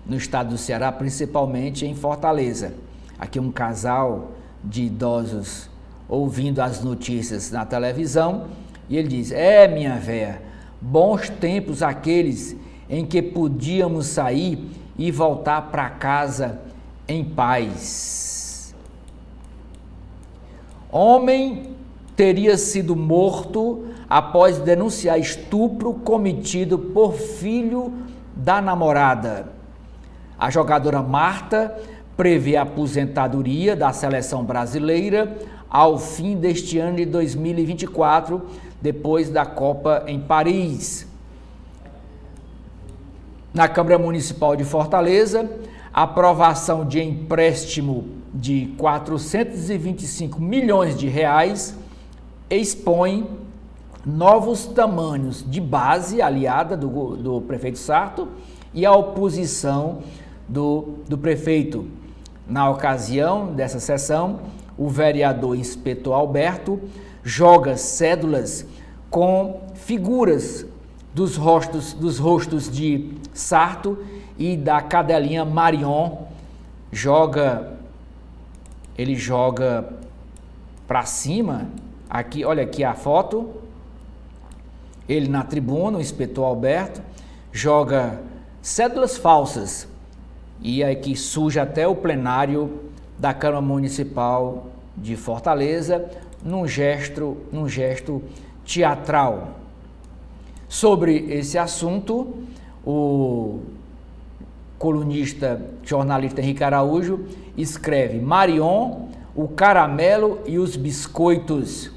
Speaker 9: no estado do Ceará, principalmente em Fortaleza. Aqui um casal de idosos ouvindo as notícias na televisão, e ele diz: minha véia, bons tempos aqueles em que podíamos sair e voltar para casa em paz. Homem teria sido morto após denunciar estupro cometido por filho da namorada. A jogadora Marta prevê a aposentadoria da seleção brasileira ao fim deste ano de 2024, depois da Copa em Paris. Na Câmara Municipal de Fortaleza, aprovação de empréstimo de 425 milhões de reais expõe novos tamanhos de base aliada do prefeito Sarto e a oposição do prefeito. Na ocasião dessa sessão, o vereador inspetor Alberto joga cédulas com figuras dos rostos de Sarto e da cadelinha Marion. Ele joga para cima, aqui, olha aqui a foto, ele na tribuna, o inspetor Alberto, joga cédulas falsas, e aqui suja até o plenário da Câmara Municipal de Fortaleza, num gesto teatral. Sobre esse assunto, o colunista, jornalista Henrique Araújo escreve: Marion, o caramelo e os biscoitos.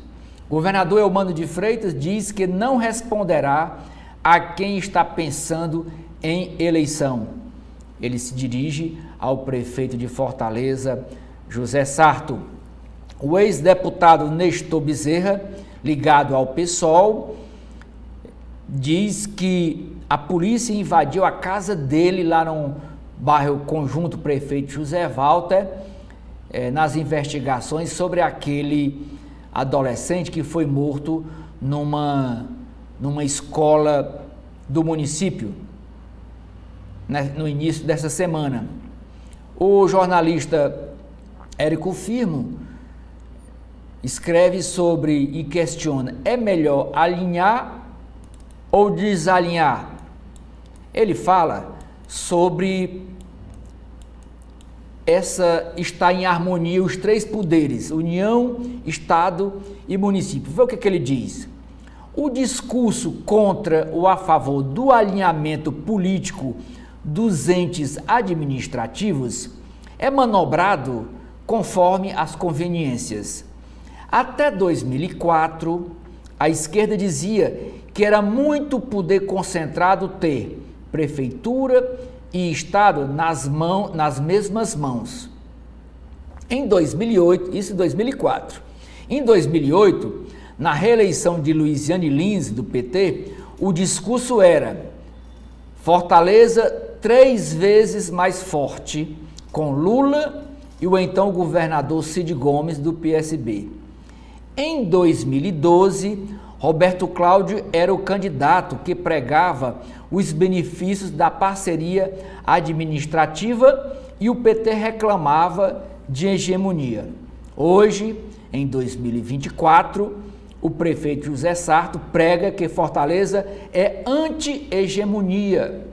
Speaker 9: Governador Eumano de Freitas diz que não responderá a quem está pensando em eleição. Ele se dirige ao prefeito de Fortaleza, José Sarto. O ex-deputado Nestor Bezerra, ligado ao PSOL, diz que a polícia invadiu a casa dele lá no bairro Conjunto Prefeito José Walter, nas investigações sobre aquele adolescente que foi morto numa escola do município, no início dessa semana. O jornalista Érico Firmo escreve sobre e questiona: é melhor alinhar ou desalinhar? Ele fala sobre está em harmonia os três poderes, União, Estado e município. Vê o que ele diz. O discurso contra ou a favor do alinhamento político dos entes administrativos é manobrado conforme as conveniências. Até 2004, a esquerda dizia que era muito poder concentrado ter prefeitura e Estado nas mesmas mãos. Em 2008, isso em 2004. Em 2008, na reeleição de Luiziane Lins, do PT, o discurso era: Fortaleza 3 vezes mais forte, com Lula e o então governador Cid Gomes, do PSB. Em 2012, Roberto Cláudio era o candidato que pregava os benefícios da parceria administrativa e o PT reclamava de hegemonia. Hoje, em 2024, o prefeito José Sarto prega que Fortaleza é anti-hegemonia,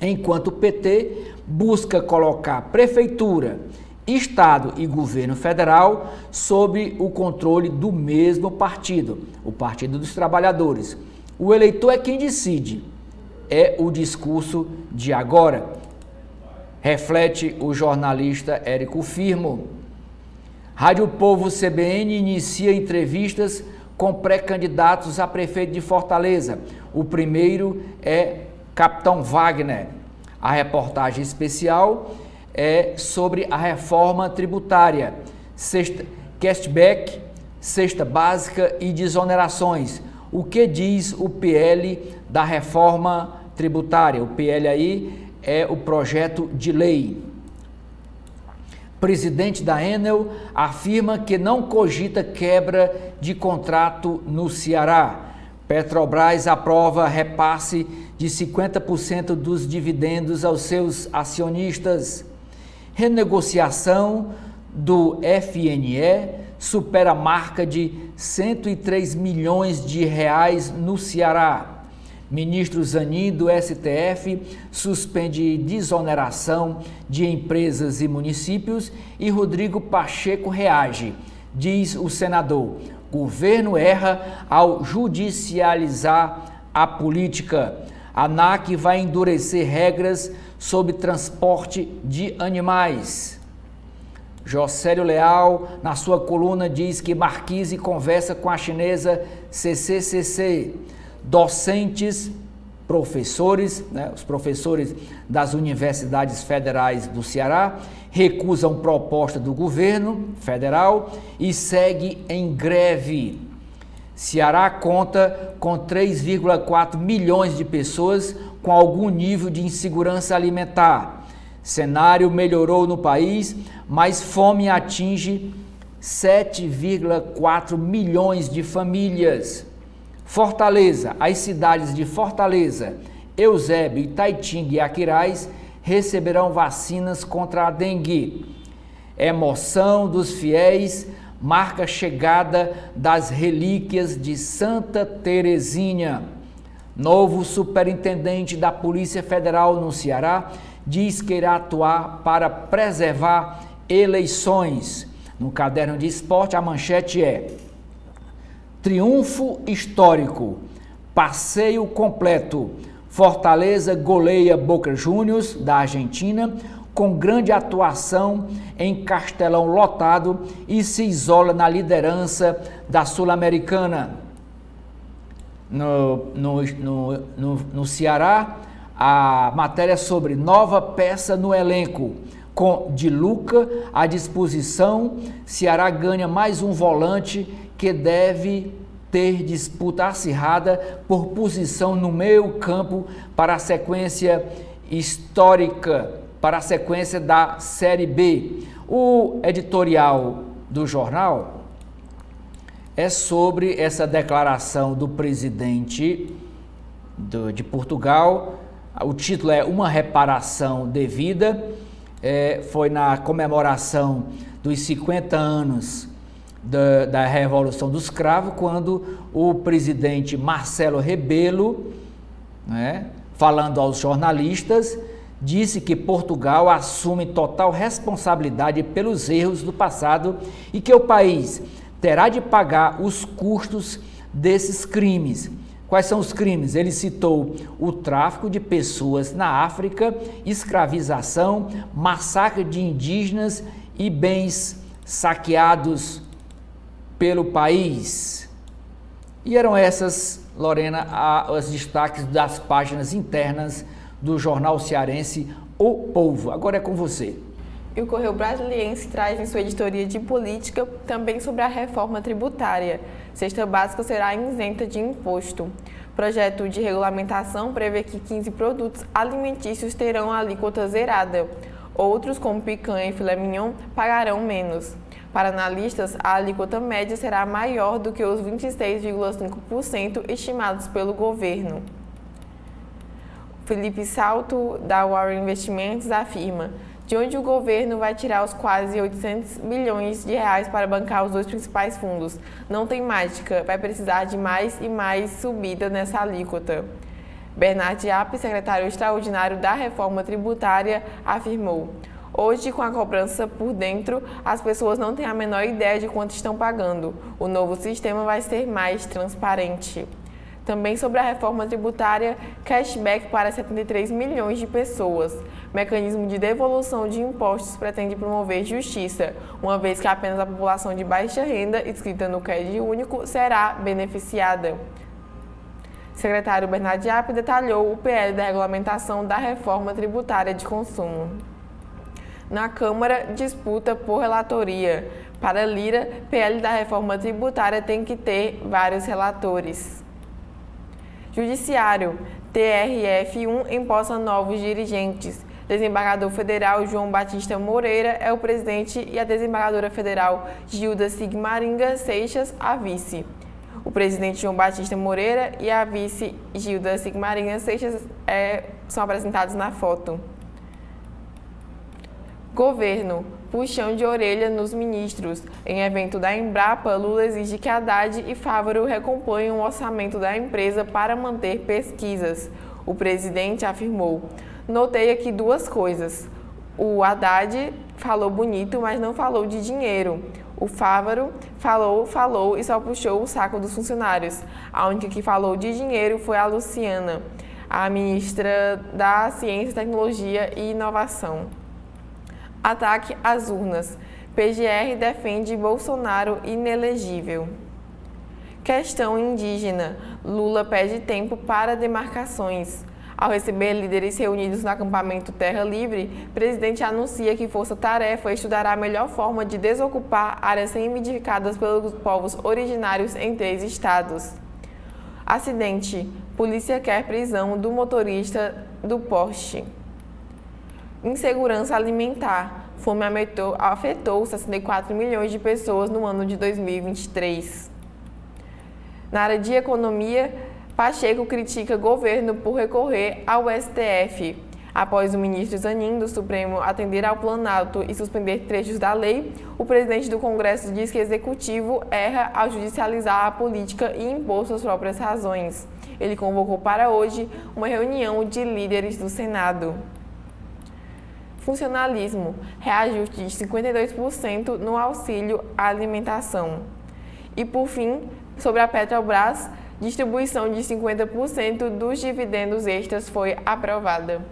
Speaker 9: enquanto o PT busca colocar prefeitura, Estado e governo federal sob o controle do mesmo partido, o Partido dos Trabalhadores. O eleitor é quem decide. É o discurso de agora, reflete o jornalista Érico Firmo. Rádio Povo CBN inicia entrevistas com pré-candidatos a prefeito de Fortaleza. O primeiro é Capitão Wagner. A reportagem especial é sobre a reforma tributária, cashback, cesta básica e desonerações. O que diz o PL da reforma tributária? O PL aí é o projeto de lei. Presidente da Enel afirma que não cogita quebra de contrato no Ceará. Petrobras aprova repasse de 50% dos dividendos aos seus acionistas. Renegociação do FNE supera a marca de 103 milhões de reais no Ceará. Ministro Zanin, do STF, suspende desoneração de empresas e municípios e Rodrigo Pacheco reage. Diz o senador: governo erra ao judicializar a política. A ANAC vai endurecer regras sobre transporte de animais. Jocélio Leal, na sua coluna, diz que Marquise conversa com a chinesa CCCC. Docentes, professores, os professores das universidades federais do Ceará recusam proposta do governo federal e segue em greve. Ceará conta com 3,4 milhões de pessoas com algum nível de insegurança alimentar. Cenário melhorou no país, mas fome atinge 7,4 milhões de famílias. Fortaleza, as cidades de Fortaleza, Eusébio, Itaitinga e Aquiraz receberão vacinas contra a dengue. Emoção dos fiéis marca a chegada das relíquias de Santa Teresinha. Novo superintendente da Polícia Federal no Ceará diz que irá atuar para preservar eleições. No caderno de esporte, a manchete é: triunfo histórico, passeio completo. Fortaleza goleia Boca Juniors, da Argentina, com grande atuação em Castelão lotado e se isola na liderança da Sul-Americana. No Ceará, a matéria sobre nova peça no elenco. Com Di Luca à disposição, Ceará ganha mais um volante que deve ter disputa acirrada por posição no meio campo para a sequência histórica, para a sequência da Série B. O editorial do jornal é sobre essa declaração do presidente de Portugal. O título é Uma Reparação Devida. Foi na comemoração dos 50 anos da Revolução dos Cravos, quando o presidente Marcelo Rebelo, falando aos jornalistas, disse que Portugal assume total responsabilidade pelos erros do passado e que o país terá de pagar os custos desses crimes. Quais são os crimes? Ele citou o tráfico de pessoas na África, escravização, massacre de indígenas e bens saqueados pelo país. E eram essas, Lorena, os destaques das páginas internas do jornal cearense O Povo. Agora é com você.
Speaker 8: E o Correio Brasiliense traz em sua editoria de política também sobre a reforma tributária. Cesta básica será isenta de imposto. Projeto de regulamentação prevê que 15 produtos alimentícios terão a alíquota zerada. Outros, como picanha e filé mignon, pagarão menos. Para analistas, a alíquota média será maior do que os 26,5% estimados pelo governo. Felipe Salto, da Warren Investimentos, afirma: de onde o governo vai tirar os quase 800 bilhões de reais para bancar os dois principais fundos? Não tem mágica, vai precisar de mais e mais subida nessa alíquota. Bernard App, secretário extraordinário da reforma tributária, afirmou: hoje, com a cobrança por dentro, as pessoas não têm a menor ideia de quanto estão pagando. O novo sistema vai ser mais transparente. Também sobre a reforma tributária, cashback para 73 milhões de pessoas. Mecanismo de devolução de impostos pretende promover justiça, uma vez que apenas a população de baixa renda, inscrita no CAD único, será beneficiada. O secretário Bernard App detalhou o PL da regulamentação da reforma tributária de consumo. Na Câmara, disputa por relatoria. Para Lira, PL da reforma tributária tem que ter vários relatores. Judiciário, TRF1 empossa novos dirigentes. Desembargador federal João Batista Moreira é o presidente e a desembargadora federal Gilda Sigmaringa Seixas, a vice. O presidente João Batista Moreira e a vice Gilda Sigmaringa Seixas são apresentados na foto. Governo. puxão de orelha nos ministros. Em evento da Embrapa, Lula exige que Haddad e Fávaro recomponham o orçamento da empresa para manter pesquisas. O presidente afirmou: "Notei aqui duas coisas. O Haddad falou bonito, mas não falou de dinheiro. O Fávaro falou e só puxou o saco dos funcionários. A única que falou de dinheiro foi a Luciana, a ministra da Ciência, Tecnologia e Inovação." Ataque às urnas. PGR defende Bolsonaro inelegível. Questão indígena. Lula pede tempo para demarcações. Ao receber líderes reunidos no acampamento Terra Livre, o presidente anuncia que força-tarefa estudará a melhor forma de desocupar áreas reivindicadas pelos povos originários em 3 estados. Acidente. Polícia quer prisão do motorista do Porsche. Insegurança alimentar. Fome afetou 64 milhões de pessoas no ano de 2023. Na área de economia, Pacheco critica governo por recorrer ao STF. Após o ministro Zanin do Supremo atender ao Planalto e suspender trechos da lei, o presidente do Congresso diz que o executivo erra ao judicializar a política e impor suas próprias razões. Ele convocou para hoje uma reunião de líderes do Senado. Funcionalismo. Reajuste de 52% no auxílio à alimentação. E, por fim, sobre a Petrobras, distribuição de 50% dos dividendos extras foi aprovada.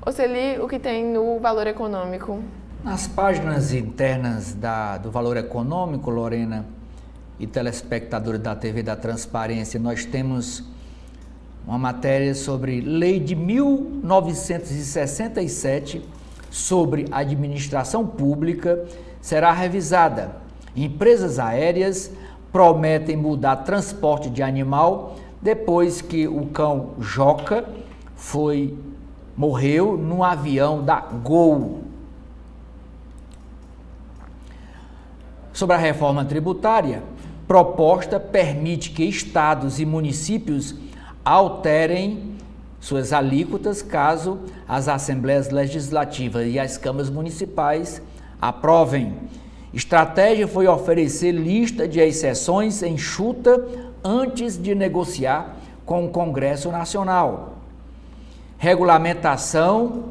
Speaker 8: Oceli, o que tem no Valor Econômico?
Speaker 9: Nas páginas internas do Valor Econômico, Lorena e telespectadores da TV da Transparência, nós temos uma matéria sobre Lei de 1967 sobre administração pública será revisada. Empresas aéreas prometem mudar transporte de animal depois que o cão Joca morreu num avião da Gol. Sobre a reforma tributária, proposta permite que estados e municípios alterem suas alíquotas caso as assembleias legislativas e as câmaras municipais aprovem. Estratégia foi oferecer lista de exceções enxuta antes de negociar com o Congresso Nacional. Regulamentação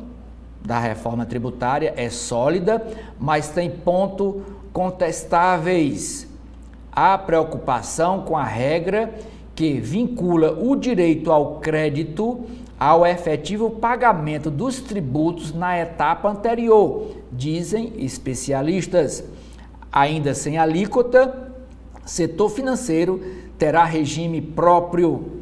Speaker 9: da reforma tributária é sólida, mas tem pontos contestáveis. Há preocupação com a regra que vincula o direito ao crédito ao efetivo pagamento dos tributos na etapa anterior, dizem especialistas. Ainda sem alíquota, setor financeiro terá regime próprio.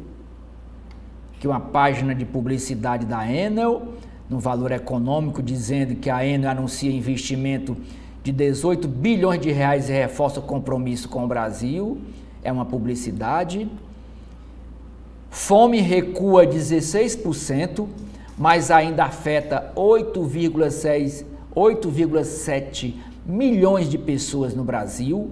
Speaker 9: Aqui uma página de publicidade da Enel, no Valor Econômico, dizendo que a Enel anuncia investimento de 18 bilhões de reais e reforça o compromisso com o Brasil. É uma publicidade. Fome recua 16%, mas ainda afeta 8,7 milhões de pessoas no Brasil.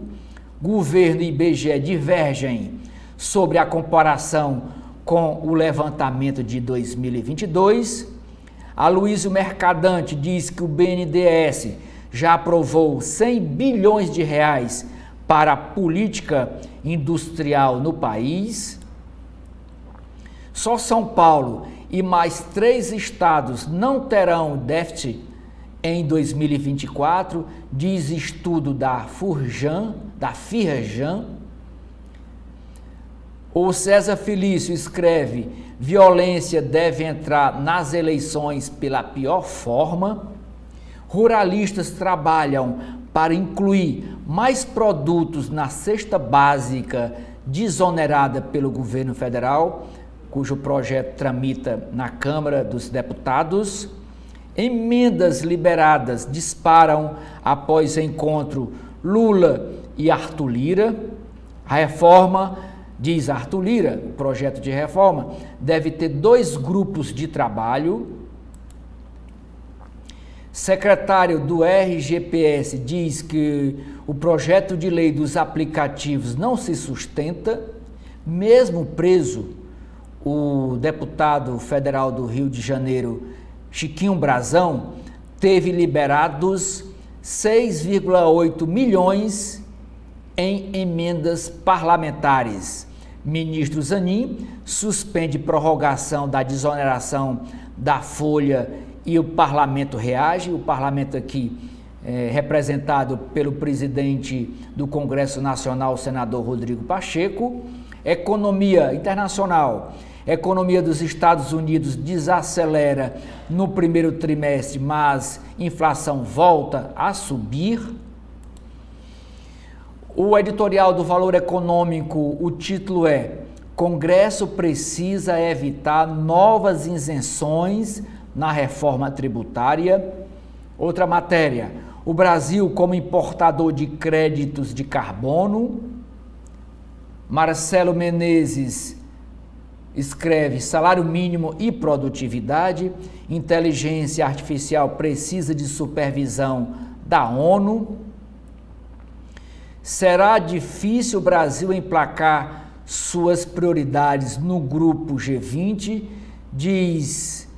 Speaker 9: Governo e IBGE divergem sobre a comparação com o levantamento de 2022. Aloysio Mercadante diz que o BNDES já aprovou 100 bilhões de reais para a política industrial no país. Só São Paulo e mais 3 estados não terão déficit em 2024, diz estudo da Firjan. O César Felício escreve: violência deve entrar nas eleições pela pior forma. Ruralistas trabalham para incluir mais produtos na cesta básica desonerada pelo governo federal, cujo projeto tramita na Câmara dos Deputados. Emendas liberadas disparam após encontro Lula e Arthur Lira. A reforma, diz Arthur Lira, o projeto de reforma, deve ter 2 grupos de trabalho. Secretário do RGPS diz que o projeto de lei dos aplicativos não se sustenta. Mesmo preso, o deputado federal do Rio de Janeiro, Chiquinho Brazão, teve liberados 6,8 milhões em emendas parlamentares. Ministro Zanin suspende prorrogação da desoneração da folha e o parlamento reage. O parlamento aqui representado pelo presidente do Congresso Nacional, o senador Rodrigo Pacheco. Economia internacional. Economia dos Estados Unidos desacelera no primeiro trimestre, mas inflação volta a subir. O editorial do Valor Econômico, o título é: Congresso precisa evitar novas isenções na reforma tributária. Outra matéria: o Brasil como importador de créditos de carbono. Marcelo Menezes escreve: salário mínimo e produtividade. Inteligência artificial precisa de supervisão da ONU. Será difícil o Brasil emplacar suas prioridades no grupo G20, diz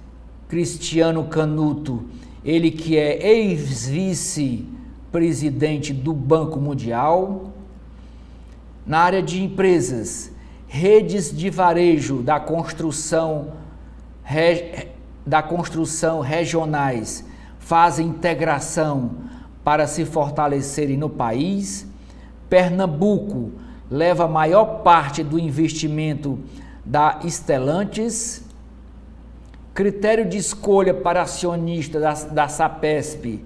Speaker 9: Cristiano Canuto, ele que é ex-vice-presidente do Banco Mundial. Na área de empresas, redes de varejo da construção regionais fazem integração para se fortalecerem no país. Pernambuco leva a maior parte do investimento da Stellantis. Critério de escolha para acionista da Sabesp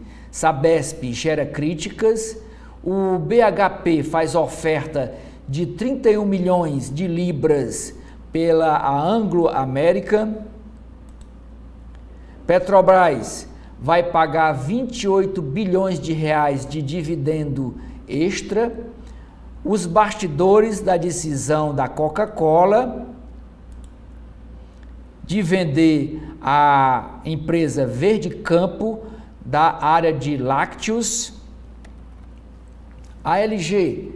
Speaker 9: gera críticas. O BHP faz oferta de 31 milhões de libras pela Anglo American. Petrobras vai pagar 28 bilhões de reais de dividendo extra. Os bastidores da decisão da Coca-Cola de vender a empresa Verde Campo da área de lácteos. A LG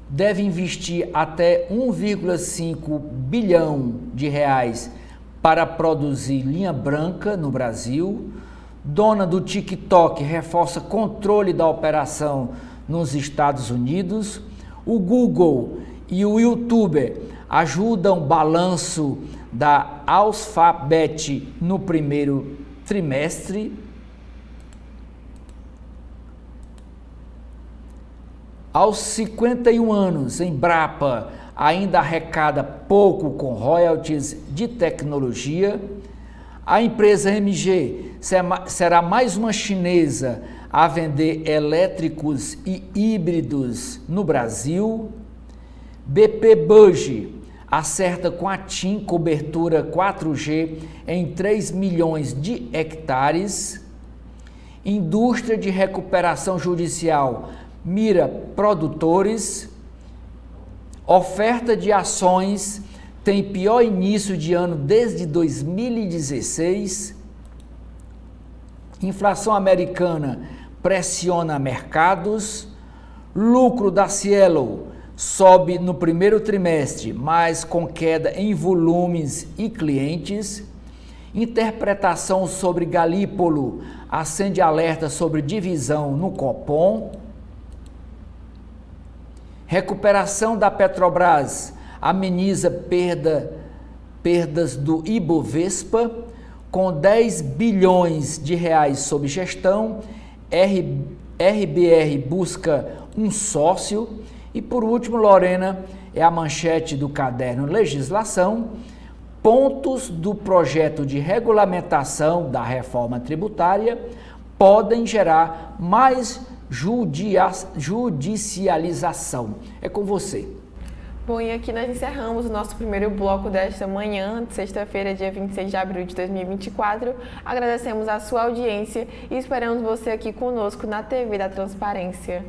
Speaker 9: deve investir até 1,5 bilhão de reais para produzir linha branca no Brasil. Dona do TikTok reforça controle da operação nos Estados Unidos. O Google e o YouTube ajudam balanço da Alphabet no primeiro trimestre. Aos 51 anos, Embrapa ainda arrecada pouco com royalties de tecnologia. A empresa MG será mais uma chinesa a vender elétricos e híbridos no Brasil. BP Budge acerta com a TIM cobertura 4G em 3 milhões de hectares. Indústria de recuperação judicial mira produtores. Oferta de ações tem pior início de ano desde 2016. Inflação americana pressiona mercados. Lucro da Cielo sobe no primeiro trimestre, mas com queda em volumes e clientes. Interpretação sobre Galípolo acende alerta sobre divisão no Copom. Recuperação da Petrobras ameniza perdas do Ibovespa. Com 10 bilhões de reais sob gestão, RBR busca um sócio. E por último, Lorena, é a manchete do caderno Legislação. Pontos do projeto de regulamentação da reforma tributária podem gerar mais judicialização. É com você.
Speaker 8: Bom, e aqui nós encerramos o nosso primeiro bloco desta manhã, de sexta-feira, dia 26 de abril de 2024. Agradecemos a sua audiência e esperamos você aqui conosco na TV da Transparência.